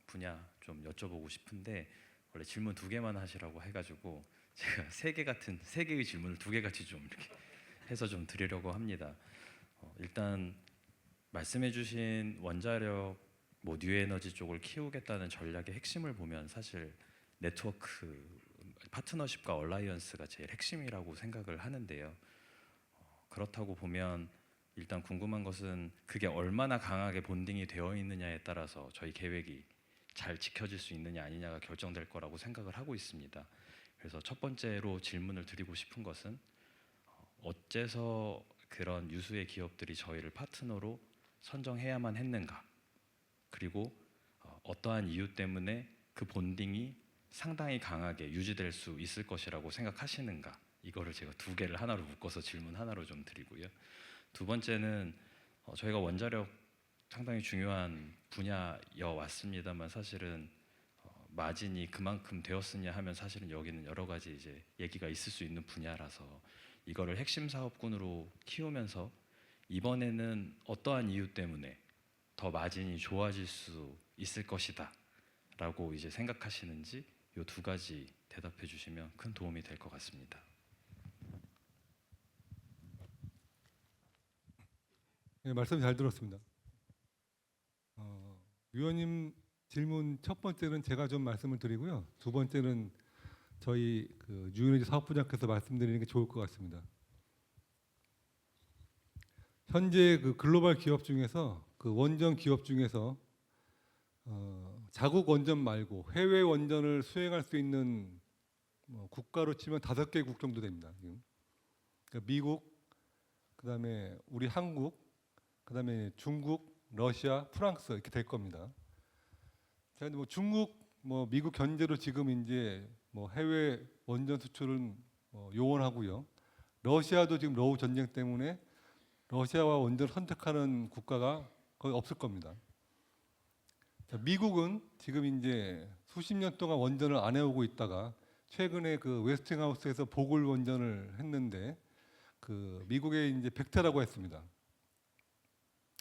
분야 좀 여쭤보고 싶은데 원래 질문 2개만 하시라고 해가지고 제가 3개의 질문을 2개 같이 좀 이렇게 해서 좀 드리려고 합니다. 일단 말씀해주신 원자력 뉴에너지 쪽을 키우겠다는 전략의 핵심을 보면 사실 네트워크 파트너십과 얼라이언스가 제일 핵심이라고 생각을 하는데요. 그렇다고 보면 일단 궁금한 것은 그게 얼마나 강하게 본딩이 되어 있느냐에 따라서 저희 계획이 잘 지켜질 수 있느냐 아니냐가 결정될 거라고 생각을 하고 있습니다. 그래서 첫 번째로 질문을 드리고 싶은 것은 어째서 그런 유수의 기업들이 저희를 파트너로 선정해야만 했는가? 그리고 어떠한 이유 때문에 그 본딩이 상당히 강하게 유지될 수 있을 것이라고 생각하시는가? 이거를 제가 2개를 하나로 묶어서 질문 하나로 좀 드리고요. 두 번째는 저희가 원자력 상당히 중요한 분야여 왔습니다만 사실은 마진이 그만큼 되었으냐 하면 사실은 여기는 여러 가지 이제 얘기가 있을 수 있는 분야라서 이거를 핵심 사업군으로 키우면서 이번에는 어떠한 이유 때문에 더 마진이 좋아질 수 있을 것이다 라고 이제 생각하시는지 이 2가지 대답해 주시면 큰 도움이 될 것 같습니다. 네, 말씀 잘 들었습니다. 위원님 질문 첫 번째는 제가 좀 말씀을 드리고요. 두 번째는 저희 뉴에너지 사업부장께서 말씀드리는 게 좋을 것 같습니다. 현재 글로벌 기업 중에서 원전 기업 중에서 자국 원전 말고 해외 원전을 수행할 수 있는 국가로 치면 5개국 정도 됩니다. 지금. 그러니까 미국, 그다음에 우리 한국, 그다음에 중국, 러시아, 프랑스 이렇게 될 겁니다. 제가 중국, 미국 견제로 지금 이제 해외 원전 수출은 요원하고요. 러시아도 지금 러우 전쟁 때문에 러시아와 원전을 선택하는 국가가 거의 없을 겁니다. 미국은 지금 이제 수십 년 동안 원전을 안 해오고 있다가 최근에 웨스팅하우스에서 보글 원전을 했는데 미국의 이제 백태라고 했습니다.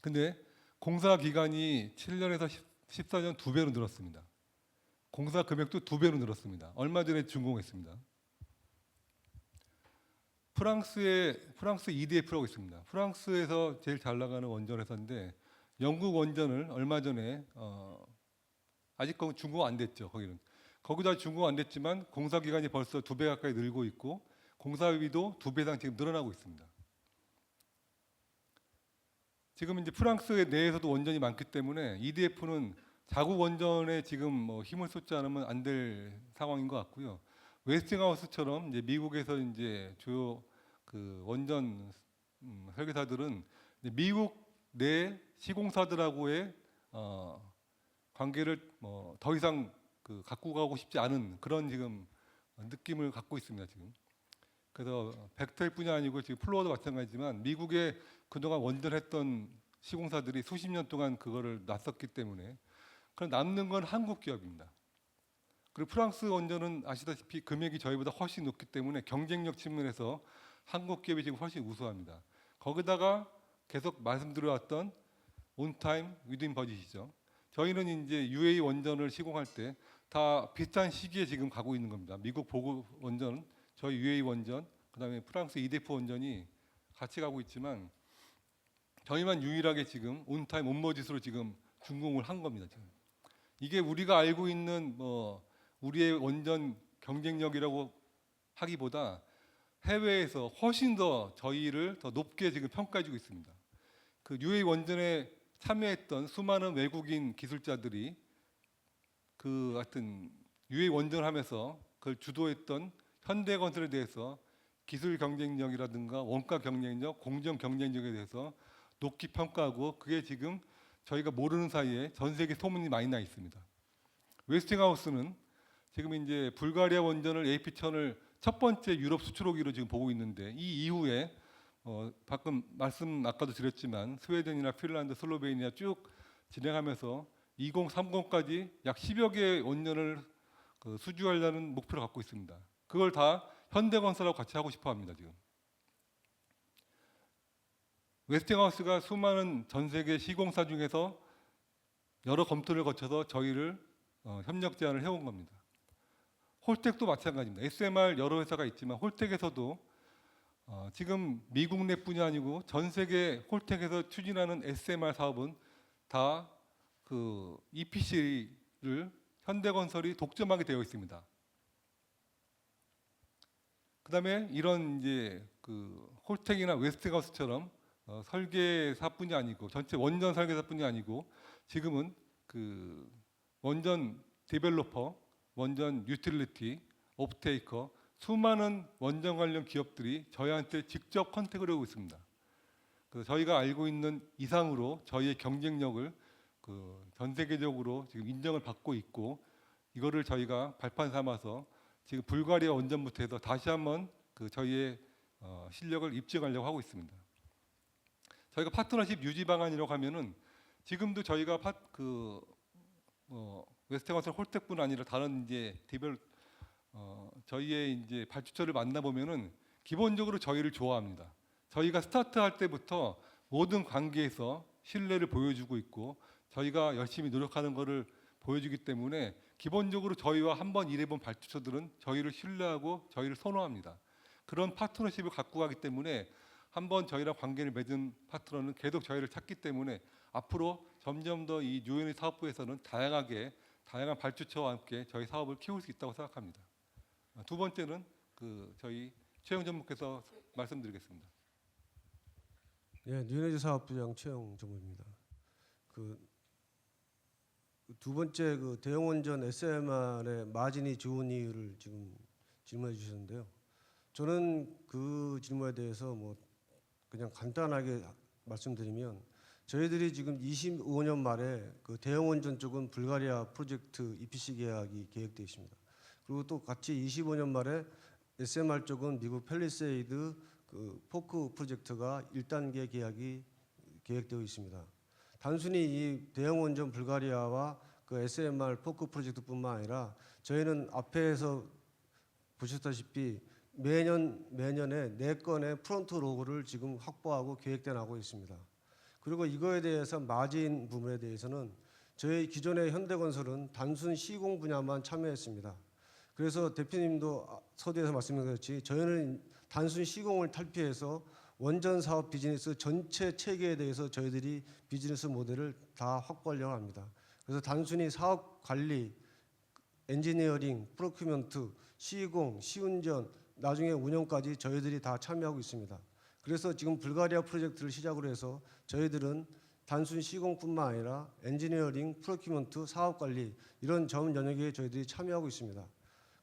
근데 공사 기간이 7년에서 14년 2배로 늘었습니다. 공사 금액도 2배로 늘었습니다. 얼마 전에 준공했습니다. 프랑스 EDF라고 있습니다. 프랑스에서 제일 잘 나가는 원전 회사인데 영국 원전을 얼마 전에 아직 준공 안 됐죠. 거기다 준공 안 됐지만 공사 기간이 벌써 2배 가까이 늘고 있고 공사비도 2배 이상 지금 늘어나고 있습니다. 지금 이제 프랑스 내에서도 원전이 많기 때문에 EDF는 자국 원전에 지금 힘을 쏟지 않으면 안 될 상황인 것 같고요. 웨스팅하우스처럼 이제 미국에서 이제 주요 원전 설계사들은 이제 미국 내 시공사들하고의 관계를 더 이상 갖고 가고 싶지 않은 그런 지금 느낌을 갖고 있습니다. 지금. 그래서 벡터뿐이 아니고 지금 플로어도 마찬가지지만 미국에 그동안 원전했던 시공사들이 수십 년 동안 그거를 놨었기 때문에 그럼 남는 건 한국 기업입니다. 그리고 프랑스 원전은 아시다시피 금액이 저희보다 훨씬 높기 때문에 경쟁력 측면에서 한국 기업이 지금 훨씬 우수합니다. 거기다가 계속 말씀드려왔던 온타임 위드인 버짓이죠. 저희는 이제 UAE 원전을 시공할 때 다 비슷한 시기에 지금 가고 있는 겁니다. 미국 보고 원전, 저희 UAE 원전, 그다음에 프랑스 이데프 원전이 같이 가고 있지만 저희만 유일하게 지금 온타임 온버짓으로 지금 준공을 한 겁니다. 지금. 이게 우리가 알고 있는 우리의 원전 경쟁력이라고 하기보다 해외에서 훨씬 더 저희를 더 높게 지금 평가해주고 있습니다. 그 UAE 원전에 참여했던 수많은 외국인 기술자들이 그 하여튼 UAE 원전을 하면서 그걸 주도했던 현대건설에 대해서 기술 경쟁력이라든가 원가 경쟁력, 공정 경쟁력에 대해서 높게 평가하고 그게 지금 저희가 모르는 사이에 전 세계 소문이 많이 나 있습니다. 웨스팅하우스는 지금 이제 불가리아 원전을 AP1000을 첫 번째 유럽 수출호기로 지금 보고 있는데 이 이후에 방금 말씀 아까도 드렸지만 스웨덴이나 핀란드, 슬로베니아 쭉 진행하면서 2030까지 약 10여 개의 원전을 수주하려는 목표를 갖고 있습니다. 그걸 다 현대건설하고 같이 하고 싶어합니다. 지금 웨스팅하우스가 수많은 전 세계 시공사 중에서 여러 검토를 거쳐서 저희를 협력 제안을 해온 겁니다. 홀텍도 마찬가지입니다. SMR 여러 회사가 있지만 홀텍에서도 지금 미국 내뿐이 아니고 전 세계 홀텍에서 추진하는 SMR 사업은 다 그 EPC를 현대건설이 독점하게 되어 있습니다. 그다음에 이런 이제 그 홀텍이나 웨스팅하우스처럼 설계사뿐이 아니고 전체 원전 설계사뿐이 아니고 지금은 그 원전 디벨로퍼, 원전 유틸리티, 옵테이커 수많은 원전 관련 기업들이 저희한테 직접 컨택을 하고 있습니다. 그래서 저희가 알고 있는 이상으로 저희의 경쟁력을 전 세계적으로 지금 인정을 받고 있고 이거를 저희가 발판 삼아서 지금 불가리아 원전부터 해서 다시 한번 저희의 실력을 입증하려고 하고 있습니다. 저희가 파트너십 유지 방안이라고 하면은 지금도 저희가 웨스팅하우스 홀텍뿐 아니라 다른 이제 저희의 이제 발주처를 만나 보면은 기본적으로 저희를 좋아합니다. 저희가 스타트할 때부터 모든 관계에서 신뢰를 보여주고 있고 저희가 열심히 노력하는 것을 보여주기 때문에 기본적으로 저희와 한번 일해본 발주처들은 저희를 신뢰하고 저희를 선호합니다. 그런 파트너십을 갖고 가기 때문에 한번 저희랑 관계를 맺은 파트너는 계속 저희를 찾기 때문에 앞으로 점점 더 이 유엔의 사업부에서는 다양한 발주처와 함께 저희 사업을 키울 수 있다고 생각합니다. 두 번째는 저희 최영 전무께서 말씀드리겠습니다. 네, 뉴에너지 사업부장 최영 전무입니다. 두 번째 대형 원전 SMR의 마진이 좋은 이유를 지금 질문해 주셨는데요. 저는 그 질문에 대해서 그냥 간단하게 말씀드리면 저희들이 지금 25년 말에 대형 원전 쪽은 불가리아 프로젝트 EPC 계약이 계획되어 있습니다. 그리고 또 같이 25년 말에 SMR 쪽은 미국 팰리세이드 포크 프로젝트가 1단계 계약이 계획되어 있습니다. 단순히 이 대형 원전 불가리아와 SMR 포크 프로젝트뿐만 아니라 저희는 앞에서 보셨다시피 매년에 4건의 프론트 로그를 지금 확보하고 계획돼 나가고 있습니다. 그리고 이거에 대해서 마진 부분에 대해서는 저희 기존의 현대건설은 단순 시공 분야만 참여했습니다. 그래서 대표님도 서두에서 말씀하셨듯이 저희는 단순 시공을 탈피해서 원전 사업 비즈니스 전체 체계에 대해서 저희들이 비즈니스 모델을 다 확보하려고 합니다. 그래서 단순히 사업 관리, 엔지니어링, 프로큐먼트, 시공, 시운전, 나중에 운영까지 저희들이 다 참여하고 있습니다. 그래서 지금 불가리아 프로젝트를 시작으로 해서 저희들은 단순 시공뿐만 아니라 엔지니어링, 프로큐먼트, 사업 관리 이런 전 영역에 저희들이 참여하고 있습니다.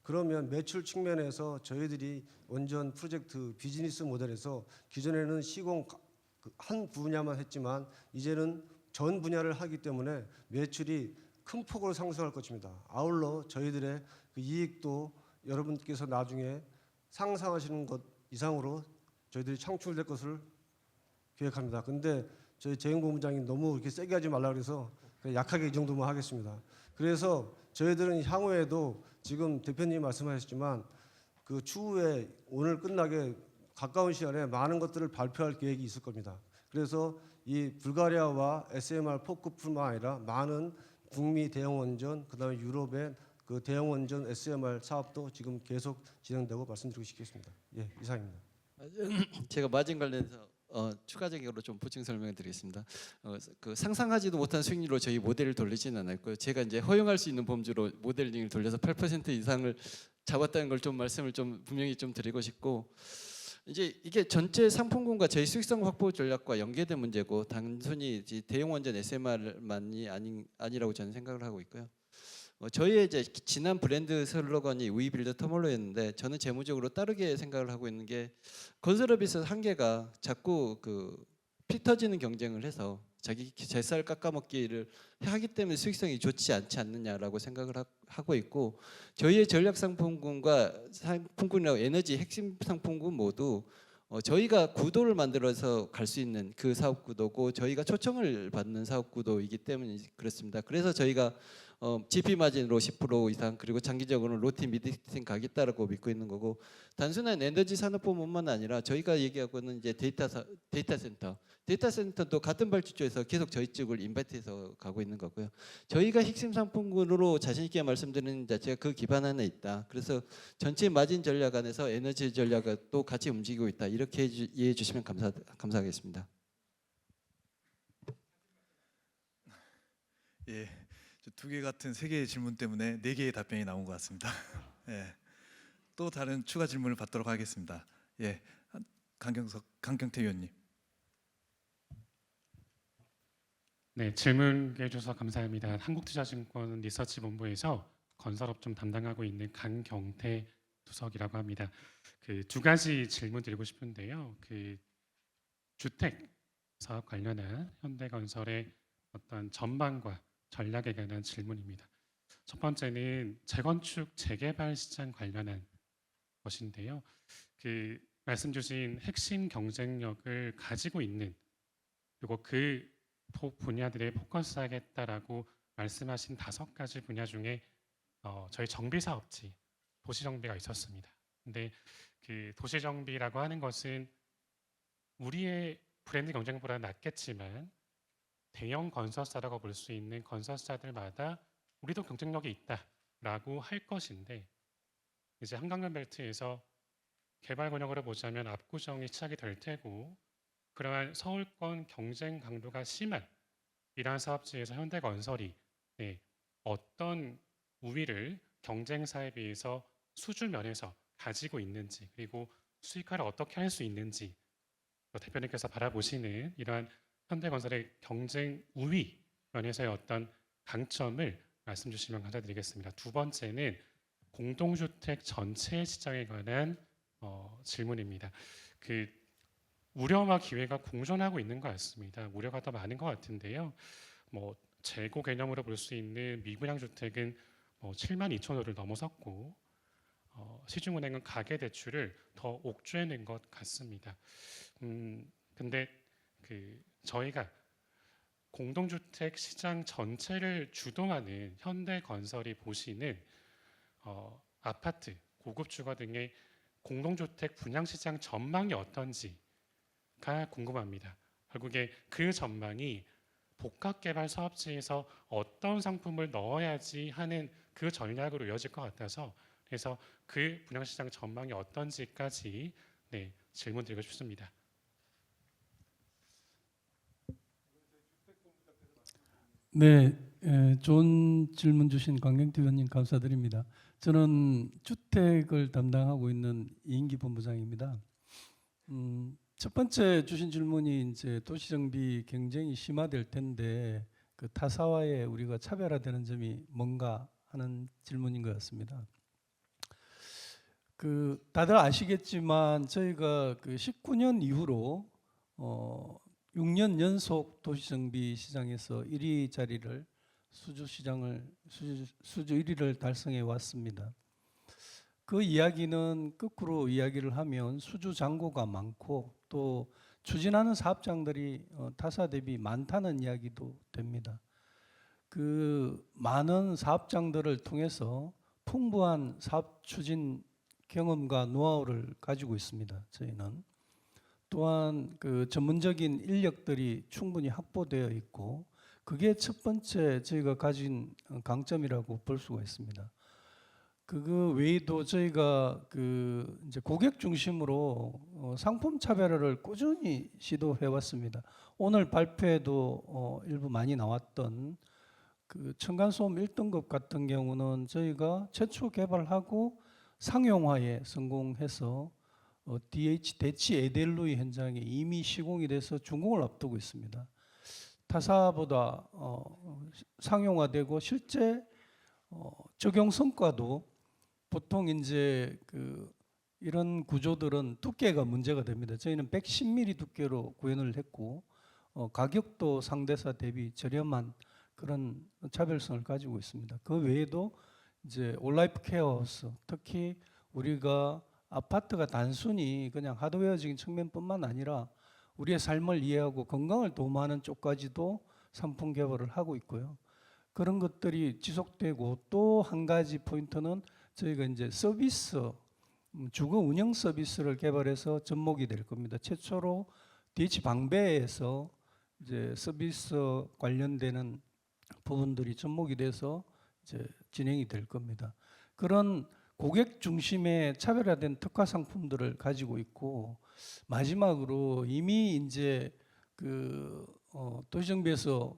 그러면 매출 측면에서 저희들이 원전 프로젝트 비즈니스 모델에서 기존에는 시공 한 분야만 했지만 이제는 전 분야를 하기 때문에 매출이 큰 폭으로 상승할 것입니다. 아울러 저희들의 그 이익도 여러분께서 나중에 상상하시는 것 이상으로 저희들이 창출될 것을 계획합니다. 근데 저희 재경본부장이 너무 이렇게 세게 하지 말라 그래서 그냥 약하게 이 정도만 하겠습니다. 그래서 저희들은 향후에도 지금 대표님 말씀하셨지만 그 추후에 오늘 끝나게 가까운 시간에 많은 것들을 발표할 계획이 있을 겁니다. 그래서 이 불가리아와 SMR 포크뿐만 아니라 많은 북미 대형 원전, 그다음에 유럽의 그 대형 원전 SMR 사업도 지금 계속 진행되고 말씀드리고 싶겠습니다. 예, 이상입니다. 제가 마진 관련해서 추가적으로 좀 보충 설명을 드리겠습니다. 그 상상하지도 못한 수익률로 저희 모델을 돌리지는 않았고요. 제가 이제 허용할 수 있는 범주로 모델링을 돌려서 8% 이상을 잡았다는 걸 좀 말씀을 좀 분명히 좀 드리고 싶고, 이제 이게 전체 상품군과 저희 수익성 확보 전략과 연계된 문제고 단순히 대형 원전 SMR만이 아니라고 저는 생각을 하고 있고요. 저희의 이제 지난 브랜드 슬로건이 We Build Tomorrow였는데 저는 재무적으로 다르게 생각을 하고 있는 게 건설업에서 한계가 자꾸 그 피 터지는 경쟁을 해서 자기 뱃살 깎아먹기를 하기 때문에 수익성이 좋지 않지 않느냐라고 생각을 하고 있고, 저희의 전략 상품군과 상품군이라고 에너지 핵심 상품군 모두 저희가 구도를 만들어서 갈 수 있는 그 사업 구도고 저희가 초청을 받는 사업 구도이기 때문에 그렇습니다. 그래서 저희가 GP 마진으로 10% 이상 그리고 장기적으로는 로팀 미드팀 가겠다라고 믿고 있는 거고, 단순한 에너지 산업뿐만 아니라 저희가 얘기하고 있는 이제 데이터 센터도 같은 발주처에서 계속 저희 쪽을 인바이트해서 가고 있는 거고요. 저희가 핵심 상품군으로 자신 있게 말씀드리는 자체가 그 기반 안에 있다. 그래서 전체 마진 전략 안에서 에너지 전략도 같이 움직이고 있다. 이렇게 이해해 주시면 감사하겠습니다. 예. 두 개 같은 세 개의 질문 때문에 네 개의 답변이 나온 것 같습니다. 예. 또 다른 추가 질문을 받도록 하겠습니다. 예. 강경태 의원님. 네, 질문 해주셔서 감사합니다. 한국투자증권 리서치본부에서 건설업 좀 담당하고 있는 강경태 수석이라고 합니다. 그 두 가지 질문 드리고 싶은데요. 그 주택 사업 관련한 현대건설의 어떤 전망과 전략에 관한 질문입니다. 첫 번째는 재건축 재개발 시장 관련한 것인데요. 그 말씀 주신 핵심 경쟁력을 가지고 있는 그리고 그 분야들에 포커스하겠다라고 말씀하신 5가지 분야 중에 저희 정비 사업지 도시 정비가 있었습니다. 근데 그 도시 정비라고 하는 것은 우리의 브랜드 경쟁보다 낮겠지만 대형 건설사라고 볼 수 있는 건설사들마다 우리도 경쟁력이 있다라고 할 것인데, 이제 한강변 벨트에서 개발 권역으로 보자면 압구정이 시작이 될 테고, 그러한 서울권 경쟁 강도가 심한 이러한 사업지에서 현대건설이 어떤 우위를 경쟁사에 비해서 수준 면에서 가지고 있는지, 그리고 수익화를 어떻게 할 수 있는지 대표님께서 바라보시는 이러한 현대건설의 경쟁 우위 면에서의 어떤 강점을 말씀 주시면 감사드리겠습니다. 두 번째는 공동주택 전체 시장에 관한 질문입니다. 그 우려와 기회가 공존하고 있는 것 같습니다. 우려가 더 많은 것 같은데요. 뭐 재고 개념으로 볼 수 있는 미분양 주택은 72,000호를 넘어섰고 시중은행은 가계대출을 더 옥죄는 것 같습니다. 근데 저희가 공동주택 시장 전체를 주도하는 현대건설이 보시는 아파트, 고급 주거 등의 공동주택 분양 시장 전망이 어떤지가 궁금합니다. 결국에 그 전망이 복합개발 사업지에서 어떤 상품을 넣어야지 하는 그 전략으로 이어질 것 같아서, 그래서 그 분양시장 전망이 어떤지까지 질문드리고 싶습니다. 네, 좋은 질문 주신 강경태 의원님 감사드립니다. 저는 주택을 담당하고 있는 이인기 본부장입니다. 첫 번째 주신 질문이 이제 도시정비 경쟁이 심화될 텐데 그 타사와의 우리가 차별화되는 점이 뭔가 하는 질문인 것 같습니다. 그 다들 아시겠지만 저희가 그 19년 이후로 6년 연속 도시정비 시장에서 1위 자리를 수주 시장을 수주 1위를 달성해 왔습니다. 그 이야기는 거꾸로 이야기를 하면 수주 잔고가 많고 또 추진하는 사업장들이 타사 대비 많다는 이야기도 됩니다. 그 많은 사업장들을 통해서 풍부한 사업 추진 경험과 노하우를 가지고 있습니다. 저희는 또한 그 전문적인 인력들이 충분히 확보되어 있고 그게 첫 번째 저희가 가진 강점이라고 볼 수가 있습니다. 그 외에도 저희가 그 이제 고객 중심으로 상품 차별화를 꾸준히 시도해 왔습니다. 오늘 발표에도 일부 많이 나왔던 그 층간소음 1등급 같은 경우는 저희가 최초 개발하고 상용화에 성공해서 DH 대치 에델로이 현장에 이미 시공이 돼서 준공을 앞두고 있습니다. 타사보다 상용화되고 실제 적용 성과도 보통 이제 그 이런 구조들은 두께가 문제가 됩니다. 저희는 110mm 두께로 구현을 했고 가격도 상대사 대비 저렴한 그런 차별성을 가지고 있습니다. 그 외에도 이제 온라이프 케어하우스, 특히 우리가 아파트가 단순히 그냥 하드웨어적인 측면뿐만 아니라 우리의 삶을 이해하고 건강을 도모하는 쪽까지도 상품 개발을 하고 있고요. 그런 것들이 지속되고 또 한 가지 포인트는 저희가 이제 서비스, 주거 운영 서비스를 개발해서 접목이 될 겁니다. 최초로 DH 방배에서 이제 서비스 관련되는 부분들이 접목이 돼서 이제 진행이 될 겁니다. 그런 고객 중심의 차별화된 특화 상품들을 가지고 있고 마지막으로 이미 이제 그 도시정비에서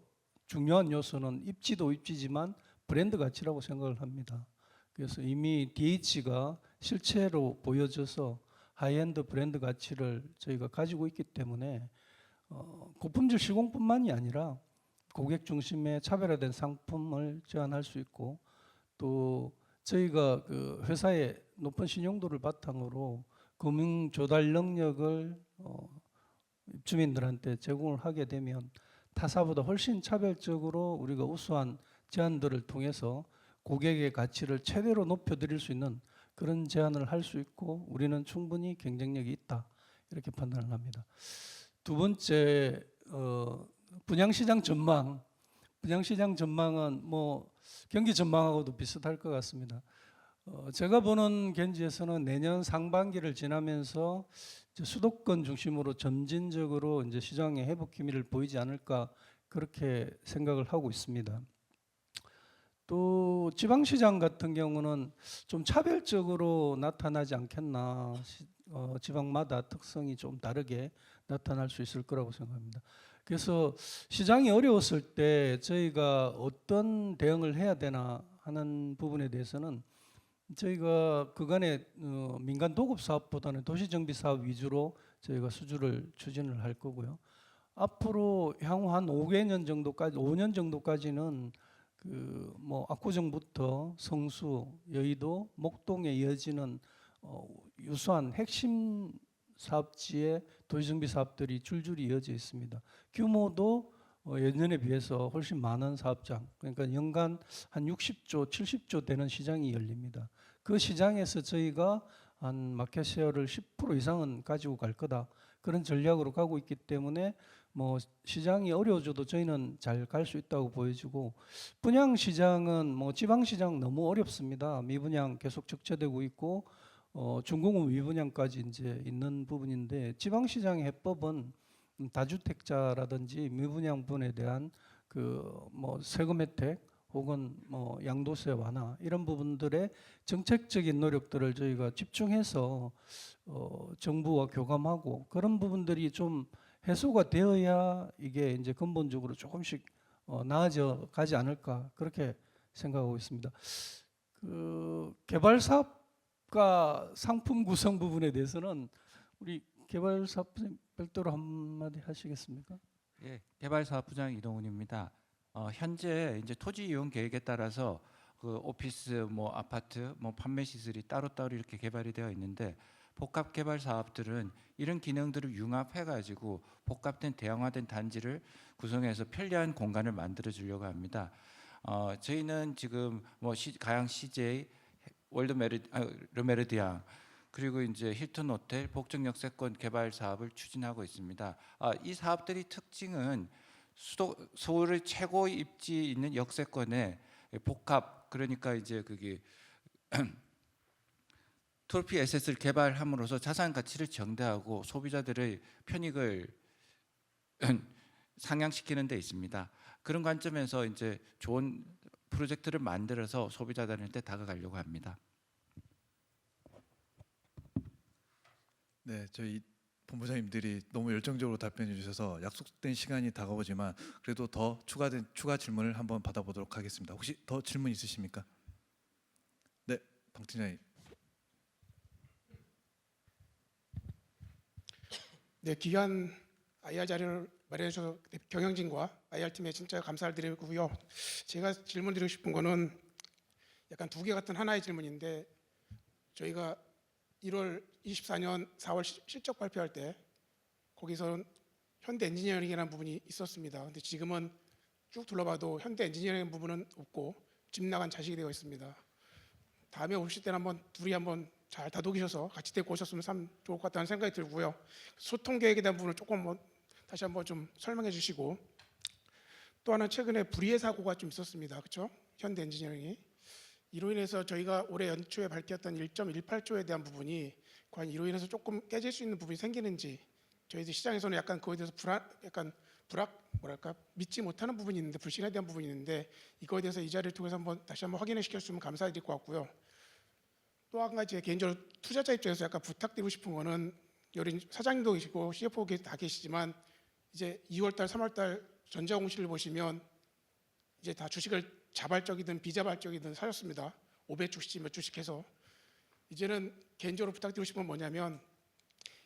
중요한 요소는 입지도 입지지만 브랜드 가치라고 생각을 합니다. 그래서 이미 DH가 실체로 보여져서 하이엔드 브랜드 가치를 저희가 가지고 있기 때문에 고품질 시공뿐만이 아니라 고객 중심의 차별화된 상품을 제안할 수 있고 또 저희가 그 회사의 높은 신용도를 바탕으로 금융 조달 능력을 입주민들한테 제공을 하게 되면 타사보다 훨씬 차별적으로 우리가 우수한 제안들을 통해서 고객의 가치를 최대로 높여드릴 수 있는 그런 제안을 할 수 있고 우리는 충분히 경쟁력이 있다 이렇게 판단을 합니다. 두 번째 분양시장 전망. 분양시장 전망은 뭐 경기 전망하고도 비슷할 것 같습니다. 제가 보는 견지에서는 내년 상반기를 지나면서 이제 수도권 중심으로 점진적으로 이제 시장의 회복 기미를 보이지 않을까 그렇게 생각을 하고 있습니다. 또 지방시장 같은 경우는 좀 차별적으로 나타나지 않겠나, 지방마다 특성이 좀 다르게 나타날 수 있을 거라고 생각합니다. 그래서 시장이 어려웠을 때 저희가 어떤 대응을 해야 되나 하는 부분에 대해서는 저희가 그간의 민간 도급 사업보다는 도시정비 사업 위주로 저희가 수주를 추진을 할 거고요. 앞으로 향후 한 5년 정도까지는 그 뭐 압구정부터 성수, 여의도, 목동에 이어지는 유수한 핵심 사업지의 도시정비 사업들이 줄줄이 이어져 있습니다. 규모도 예년에 비해서 훨씬 많은 사업장, 그러니까 연간 한 60조, 70조 되는 시장이 열립니다. 그 시장에서 저희가 한 마켓 셰어를 10% 이상은 가지고 갈 거다. 그런 전략으로 가고 있기 때문에 뭐 시장이 어려워져도 저희는 잘 갈 수 있다고 보여지고, 분양 시장은 뭐 지방 시장 너무 어렵습니다. 미분양 계속 적체되고 있고 준공업 미분양까지 이제 있는 부분인데, 지방 시장의 해법은 다주택자라든지 미분양 분에 대한 그 뭐 세금 혜택 혹은 뭐 양도세 완화 이런 부분들의 정책적인 노력들을 저희가 집중해서 정부와 교감하고 그런 부분들이 좀 해소가 되어야 이게 이제 근본적으로 조금씩 나아져 가지 않을까 그렇게 생각하고 있습니다. 그 개발 사업과 상품 구성 부분에 대해서는 우리 개발 사업부장 별도로 한마디 하시겠습니까? 예, 개발사업부장 이동훈입니다. 현재 이제 토지 이용 계획에 따라서 그 오피스, 뭐 아파트, 뭐 판매 시설이 따로따로 이렇게 개발이 되어 있는데, 복합 개발 사업들은 이런 기능들을 융합해가지고 복합된 대형화된 단지를 구성해서 편리한 공간을 만들어 주려고 합니다. 저희는 지금 뭐 가양 CJ, 르메르디앙 그리고 이제 힐튼 호텔 복정 역세권 개발 사업을 추진하고 있습니다. 이 사업들의 특징은 서울의 최고 입지 있는 역세권에 복합, 그러니까 이제 그게 트로피 에셋을 개발함으로써 자산 가치를 정대하고 소비자들의 편익을 상향시키는 데 있습니다. 그런 관점에서 이제 좋은 프로젝트를 만들어서 소비자들한테 다가가려고 합니다. 네, 저희 본부장님들이 너무 열정적으로 답변해 주셔서 약속된 시간이 다가오지만 그래도 더 추가 질문을 한번 받아보도록 하겠습니다. 혹시 더 질문 있으십니까? 네, 방 팀장님. 네, 귀한 IR 자료를 마련해 주셔서 경영진과 IR 팀에 진짜 감사를 드리고요. 제가 질문 드리고 싶은 거는 약간 두 개 같은 하나의 질문인데, 저희가 1월 24년 4월 실적 발표할 때 거기서 현대 엔지니어링이라는 부분이 있었습니다. 근데 지금은 쭉 둘러봐도 현대 엔지니어링 부분은 없고 집 나간 자식이 되어 있습니다. 다음에 오실 때는 한번 둘이 한번 잘 다독이셔서 같이 데리고 오셨으면 참 좋을 것 같다는 생각이 들고요. 소통 계획에 대한 부분을 조금 다시 한번 좀 설명해 주시고, 또 하나 최근에 불의의 사고가 좀 있었습니다. 그렇죠? 현대 엔지니어링이. 이로 인해서 저희가 올해 연초에 밝혔던 1.18조에 대한 부분이 과연 이로 인해서 조금 깨질 수 있는 부분이 생기는지, 저희들 시장에서는 약간 그거에 대해서 믿지 못하는 부분이 있는데, 불신에 대한 부분이 있는데, 이거에 대해서 이 자리를 통해서 다시 한번 확인을 시켜주시면 감사드릴 것 같고요. 또 한 가지 개인적으로 투자자 입장에서 약간 부탁드리고 싶은 거는, 여기 사장님도 계시고 CFO 다 계시지만 이제 2월달, 3월달 전자공시를 보시면 이제 다 주식을 자발적이든 비자발적이든 사셨습니다. 500주씩 몇 주씩 해서. 이제는 개인적으로 부탁드리고 싶은 건 뭐냐면,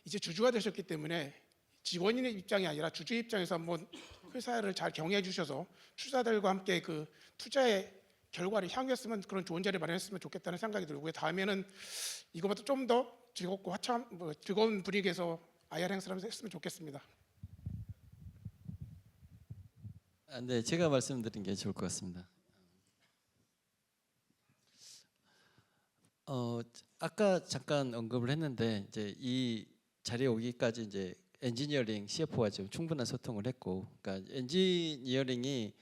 이제 주주가 되셨기 때문에 직원인의 입장이 아니라 주주의 입장에서 한번 회사를 잘 경영해 주셔서 투자자들과 함께 그 투자의 결과를 향유했으면, 그런 좋은 자리를 마련했으면 좋겠다는 생각이 들고요. 다음에는 이거보다 좀 더 즐겁고 즐거운 분위기에서 IR 행사를 했으면 좋겠습니다. 네, 제가 말씀드린 게 좋을 것 같습니다. 아까 잠깐 언급을 했는데, 이제 이 자리에 오기까지 이제 엔지니어링 CFO와 지금 충분한 소통을 했고, 그러니까 엔지니어링이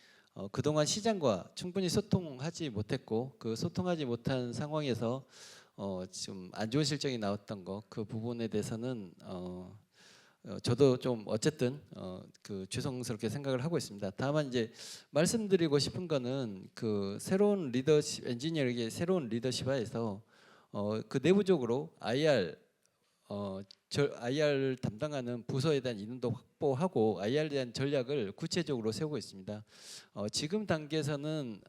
그동안 시장과 충분히 소통하지 못했고, 그 소통하지 못한 상황에서 지금 안 좋은 실적이 나왔던 거, 그 부분에 대해서는 저도 좀 어쨌든 그 죄송스럽게 생각을 하고 있습니다. 다만 이제 말씀드리고 싶은 거는, 그 새로운 리더십, 엔지니어링의 새로운 리더십하에서 그 내부적으로 IR을 담당하는 부서에 대한 인원도 확보하고 IR에 대한 전략을 구체적으로 세우고 있습니다. 지금 단계에서는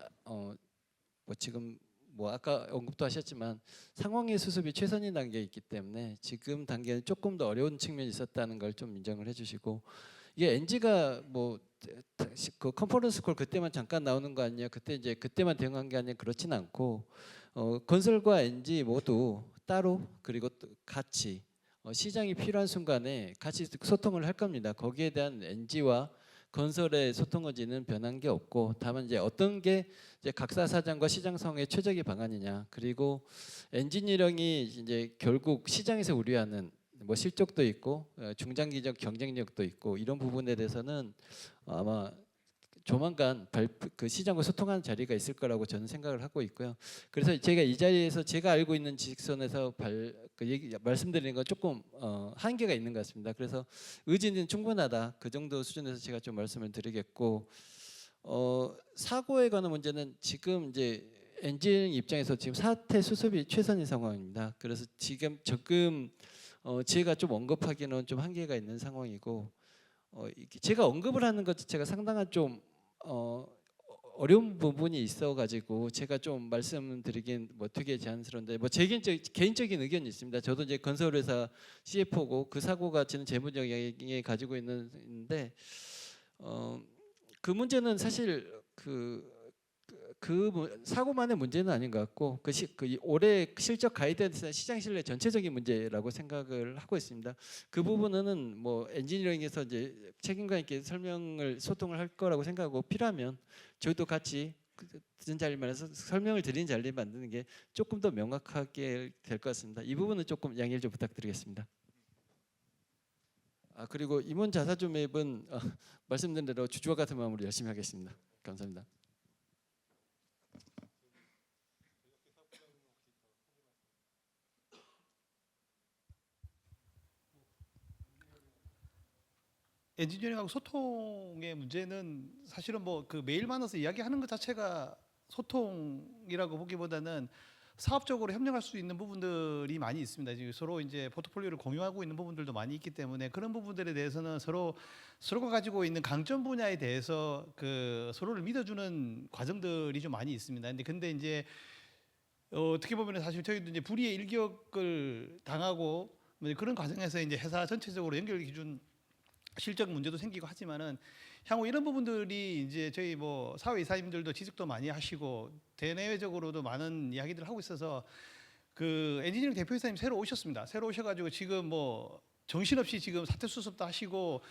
지금 아까 언급도 하셨지만 상황의 수습이 최선인 단계에 있기 때문에 지금 단계는 조금 더 어려운 측면이 있었다는 걸 좀 인정을 해주시고, 이게 NG가 그 컨퍼런스 콜 그때만 잠깐 나오는 거 아니냐, 그때만 대응한 게 아니라 그렇진 않고, 건설과 NG 모두 따로 그리고 또 같이 시장이 필요한 순간에 같이 소통을 할 겁니다. 거기에 대한 NG와 건설의 소통 의지는 변한 게 없고, 다만 이제 어떤 게 이제 각사 사장과 시장 상황의 최적의 방안이냐, 그리고 엔지니어링이 이제 결국 시장에서 우려하는 실적도 있고 중장기적 경쟁력도 있고, 이런 부분에 대해서는 아마 조만간 그 시장과 소통하는 자리가 있을 거라고 저는 생각을 하고 있고요. 그래서 제가 이 자리에서 제가 알고 있는 지식선에서 말씀드리는 건 조금 한계가 있는 것 같습니다. 그래서 의지는 충분하다, 그 정도 수준에서 제가 좀 말씀을 드리겠고, 사고에 관한 문제는 지금 이제 엔진 입장에서 지금 사태 수습이 최선인 상황입니다. 그래서 지금 제가 좀 언급하기는 좀 한계가 있는 상황이고, 제가 언급을 하는 것 자체가 상당한 좀 어려운 부분이 있어가지고 제가 좀 말씀드리긴 되게 제한스러운데, 제 개인적인 의견이 있습니다. 저도 이제 건설회사 CFO고 그 사고가 저는 재무 영역에 가지고 있는데, 그 문제는 사실 그 사고만의 문제는 아닌 것 같고, 올해 실적 가이드라인스나 시장 신뢰 전체적인 문제라고 생각을 하고 있습니다. 그 부분은 엔지니어링에서 이제 책임감 있게 소통을 할 거라고 생각하고, 필요하면 저희도 같이 드는 자리를 만들어서 설명을 드리는 자리를 만드는 게 조금 더 명확하게 될 것 같습니다. 이 부분은 조금 양해를 좀 부탁드리겠습니다. 그리고 임원 자사주 매입은 말씀드린 대로 주주와 같은 마음으로 열심히 하겠습니다. 감사합니다. 엔지니어링하고 소통의 문제는 사실은 뭐 그 메일 만나서 이야기하는 것 자체가 소통이라고 보기보다는 사업적으로 협력할 수 있는 부분들이 많이 있습니다. 지금 서로 이제 포트폴리오를 공유하고 있는 부분들도 많이 있기 때문에 그런 부분들에 대해서는 서로가 가지고 있는 강점 분야에 대해서 그 서로를 믿어주는 과정들이 좀 많이 있습니다. 근데 이제 어떻게 보면 사실 저희도 이제 불의의 일격을 당하고 그런 과정에서 이제 회사 전체적으로 연결 기준 실적 문제도 생기고 하지만은 향후 이런 부분들이 이제 저희 뭐 사회이사님들도 지적도 많이 하시고 대내외적으로도 많은 이야기들을 하고 있어서 그 엔지니어링 대표이사님 새로 오셨습니다. 새로 오셔가지고 지금 뭐 정신없이 지금 사태 수습도 하시고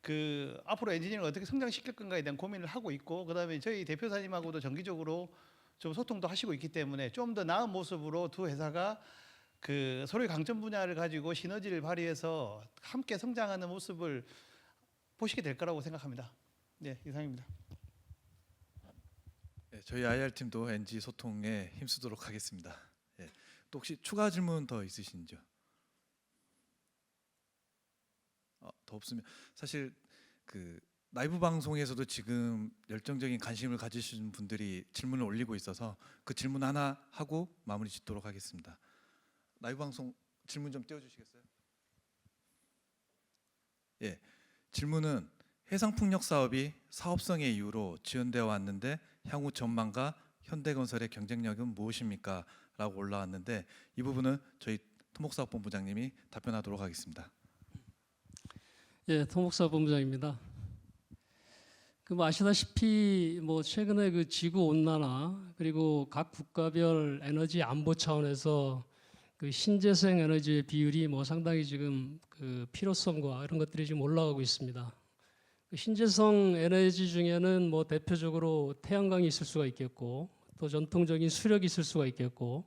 그 앞으로 엔지니어링을 어떻게 성장시킬 건가에 대한 고민을 하고 있고 그다음에 저희 대표사님하고도 정기적으로 좀 소통도 하시고 있기 때문에 좀 더 나은 모습으로 두 회사가 그 서로의 강점 분야를 가지고 시너지를 발휘해서 함께 성장하는 모습을 보시게 될 거라고 생각합니다. 네, 이상입니다. 네, 저희 IR팀도 NG 소통에 힘쓰도록 하겠습니다. 예, 또 혹시 추가 질문 더 있으신지요? 더 없으면 사실 그 라이브 방송에서도 지금 열정적인 관심을 가지신 분들이 질문을 올리고 있어서 그 질문 하나 하고 마무리 짓도록 하겠습니다. 라이브 방송 질문 좀 띄워주시겠어요? 예, 질문은 해상풍력 사업이 사업성의 이유로 지연되어 왔는데 향후 전망과 현대건설의 경쟁력은 무엇입니까? 라고 올라왔는데 이 부분은 저희 토목사업본부장님이 답변하도록 하겠습니다. 예, 토목사업본부장입니다. 그 아시다시피 뭐 최근에 그 지구 온난화 그리고 각 국가별 에너지 안보 차원에서 그 신재생 에너지의 비율이 뭐 상당히 지금 그 필요성과 이런 것들이 지금 올라가고 있습니다. 그 신재생 에너지 중에는 뭐 대표적으로 태양광이 있을 수가 있겠고 또 전통적인 수력이 있을 수가 있겠고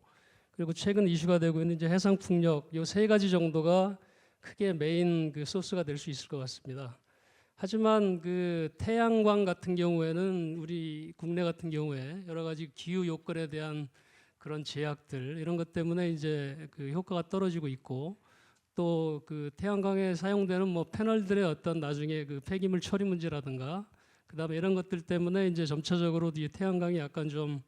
그리고 최근 이슈가 되고 있는 이제 해상 풍력 이 세 가지 정도가 크게 메인 그 소스가 될 수 있을 것 같습니다. 하지만 그 태양광 같은 경우에는 우리 국내 같은 경우에 여러 가지 기후 요건에 대한 그런 제약들 이런 것 때문에 이제 그 효과가 떨어지고 있고 또 그 태양광에 사용되는 뭐 패널들의 어떤 나중에 그 폐기물 처리 문제라든가 그다음에 이런 것들 때문에 이제 점차적으로 이 태양광이 약간 좀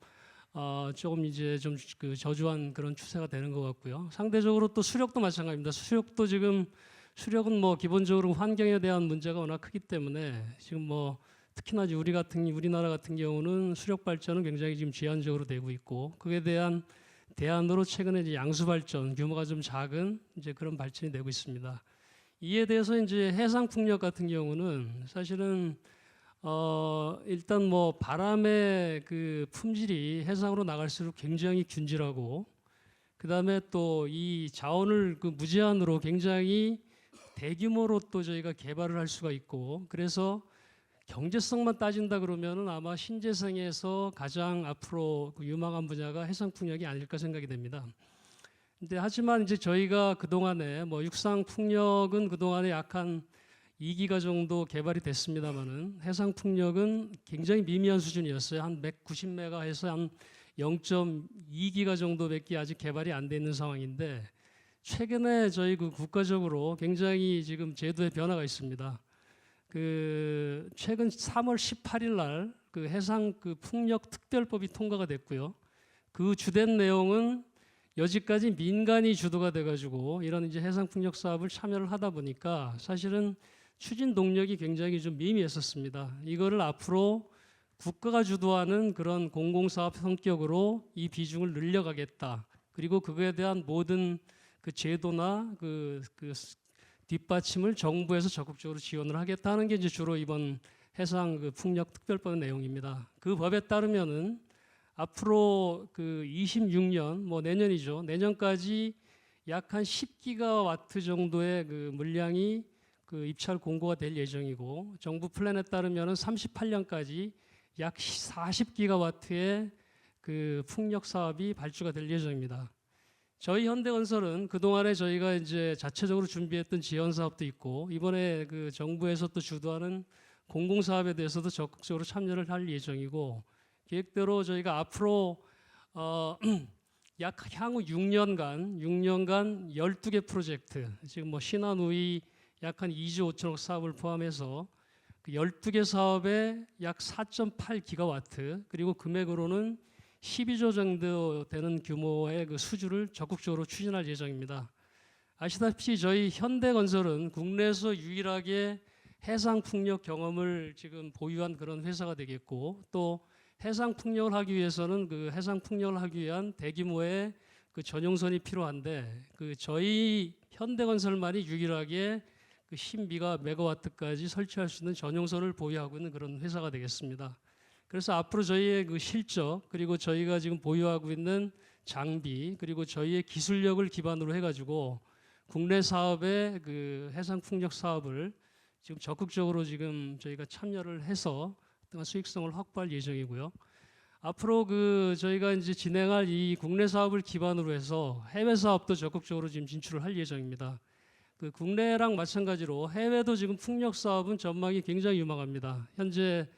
조금 이제 좀 그 저조한 그런 추세가 되는 것 같고요. 상대적으로 또 수력도 마찬가지입니다. 수력도 지금 수력은 뭐 기본적으로 환경에 대한 문제가 워낙 크기 때문에 지금 뭐 특히나 우리나라 같은 경우는 수력 발전은 굉장히 지금 제한적으로 되고 있고 그에 대한 대안으로 최근에 이제 양수 발전 규모가 좀 작은 이제 그런 발전이 되고 있습니다. 이에 대해서 이제 해상 풍력 같은 경우는 사실은 일단 뭐 바람의 그 품질이 해상으로 나갈수록 굉장히 균질하고 그다음에 또 이 자원을 그 무제한으로 굉장히 대규모로 또 저희가 개발을 할 수가 있고 그래서 경제성만 따진다 그러면은 아마 신재생에서 가장 앞으로 그 유망한 분야가 해상풍력이 아닐까 생각이 됩니다. 근데 하지만 이제 저희가 그동안에 뭐 육상풍력은 그동안에 약 한 2기가 정도 개발이 됐습니다만은 해상풍력은 굉장히 미미한 수준이었어요. 한 190메가에서 한 0.2기가 정도밖에 아직 개발이 안 돼 있는 상황인데 최근에 저희 그 국가적으로 굉장히 지금 제도에 변화가 있습니다. 그 최근 3월 18일 날 그 해상 그 풍력 특별법이 통과가 됐고요. 그 주된 내용은 여지까지 민간이 주도가 돼가지고 이런 이제 해상 풍력 사업을 참여를 하다 보니까 사실은 추진 동력이 굉장히 좀 미미했었습니다. 이거를 앞으로 국가가 주도하는 그런 공공사업 성격으로 이 비중을 늘려가겠다. 그리고 그거에 대한 모든 그 제도나 그 뒷받침을 정부에서 적극적으로 지원을 하겠다는 게 이제 주로 이번 해상 그 풍력 특별법 내용입니다. 그 법에 따르면은 앞으로 그 26년 뭐 내년이죠. 내년까지 약 한 10기가와트 정도의 그 물량이 그 입찰 공고가 될 예정이고 정부 플랜에 따르면은 38년까지 약 40기가와트의 그 풍력 사업이 발주가 될 예정입니다. 저희 현대건설은 그동안에 저희가 이제 자체적으로 준비했던 지원 사업도 있고 이번에 그 정부에서 또 주도하는 공공사업에 대해서도 적극적으로 참여를 할 예정이고 계획대로 저희가 앞으로 약 향후 6년간 12개 프로젝트 지금 뭐 신한우이 약 한 2조 5천억 사업을 포함해서 그 12개 사업에 약 4.8기가와트 그리고 금액으로는 12조 정도 되는 규모의 그 수주를 적극적으로 추진할 예정입니다. 아시다시피 저희 현대건설은 국내에서 유일하게 해상 풍력 경험을 지금 보유한 그런 회사가 되겠고 또 해상 풍력을 하기 위해서는 그 해상 풍력을 하기 위한 대규모의 그 전용선이 필요한데 그 저희 현대건설만이 유일하게 그 10 메가와트까지 설치할 수 있는 전용선을 보유하고 있는 그런 회사가 되겠습니다. 그래서 앞으로 저희의 그 실적 그리고 저희가 지금 보유하고 있는 장비 그리고 저희의 기술력을 기반으로 해가지고 국내 사업의 그 해상 풍력 사업을 지금 적극적으로 지금 저희가 참여를 해서 어떤 수익성을 확보할 예정이고요. 앞으로 그 저희가 이제 진행할 이 국내 사업을 기반으로 해서 해외 사업도 적극적으로 지금 진출을 할 예정입니다. 그 국내랑 마찬가지로 해외도 지금 풍력 사업은 전망이 굉장히 유망합니다. 현재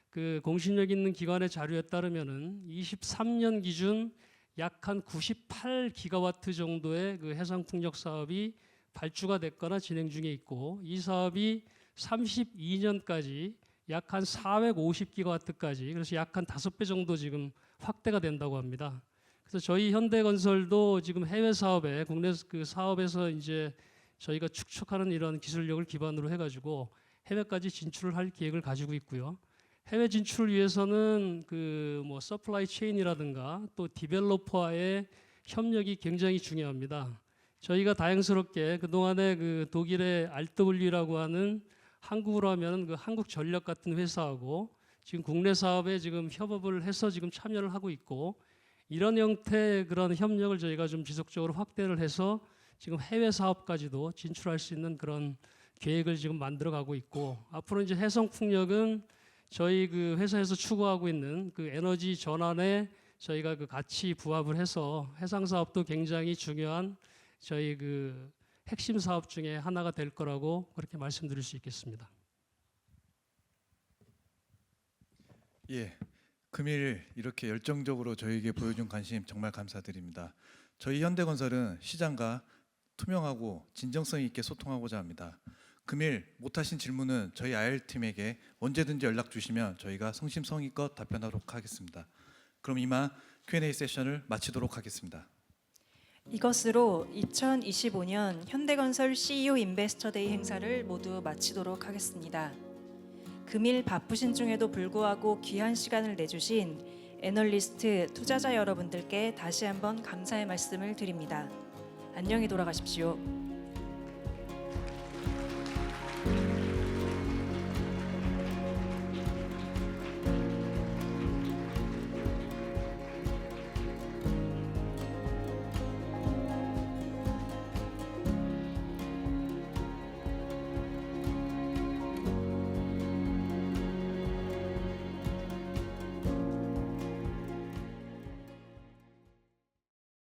그 공신력 있는 기관의 자료에 따르면은 23년 기준 약 한 98기가와트 정도의 그 해상 풍력 사업이 발주가 됐거나 진행 중에 있고 이 사업이 32년까지 약 한 450기가와트까지 그래서 약 한 5배 정도 지금 확대가 된다고 합니다. 그래서 저희 현대건설도 지금 해외 사업에 국내 그 사업에서 이제 저희가 축적하는 이런 기술력을 기반으로 해가지고 해외까지 진출을 할 계획을 가지고 있고요. 해외 진출을 위해서는 그 뭐 서플라이 체인이라든가 또 디벨로퍼와의 협력이 굉장히 중요합니다. 저희가 다행스럽게 그동안에 그 독일의 RW라고 하는 한국으로 하면 그 한국전력 같은 회사하고 지금 국내 사업에 지금 협업을 해서 지금 참여를 하고 있고 이런 형태의 그런 협력을 저희가 좀 지속적으로 확대를 해서 지금 해외 사업까지도 진출할 수 있는 그런 계획을 지금 만들어 가고 있고 앞으로 이제 해상풍력은 저희 그 회사에서 추구하고 있는 그 에너지 전환에 저희가 그 같이 부합을 해서 해상 사업도 굉장히 중요한 저희 그 핵심 사업 중에 하나가 될 거라고 그렇게 말씀드릴 수 있겠습니다. 예, 금일 이렇게 열정적으로 저희에게 보여준 관심 정말 감사드립니다. 저희 현대건설은 시장과 투명하고 진정성 있게 소통하고자 합니다. 금일 못하신 질문은 저희 IR팀에게 언제든지 연락 주시면 저희가 성심성의껏 답변하도록 하겠습니다. 그럼 이만 Q&A 세션을 마치도록 하겠습니다. 이것으로 2025년 현대건설 CEO 인베스터데이 행사를 모두 마치도록 하겠습니다. 금일 바쁘신 중에도 불구하고 귀한 시간을 내주신 애널리스트, 투자자 여러분들께 다시 한번 감사의 말씀을 드립니다. 안녕히 돌아가십시오.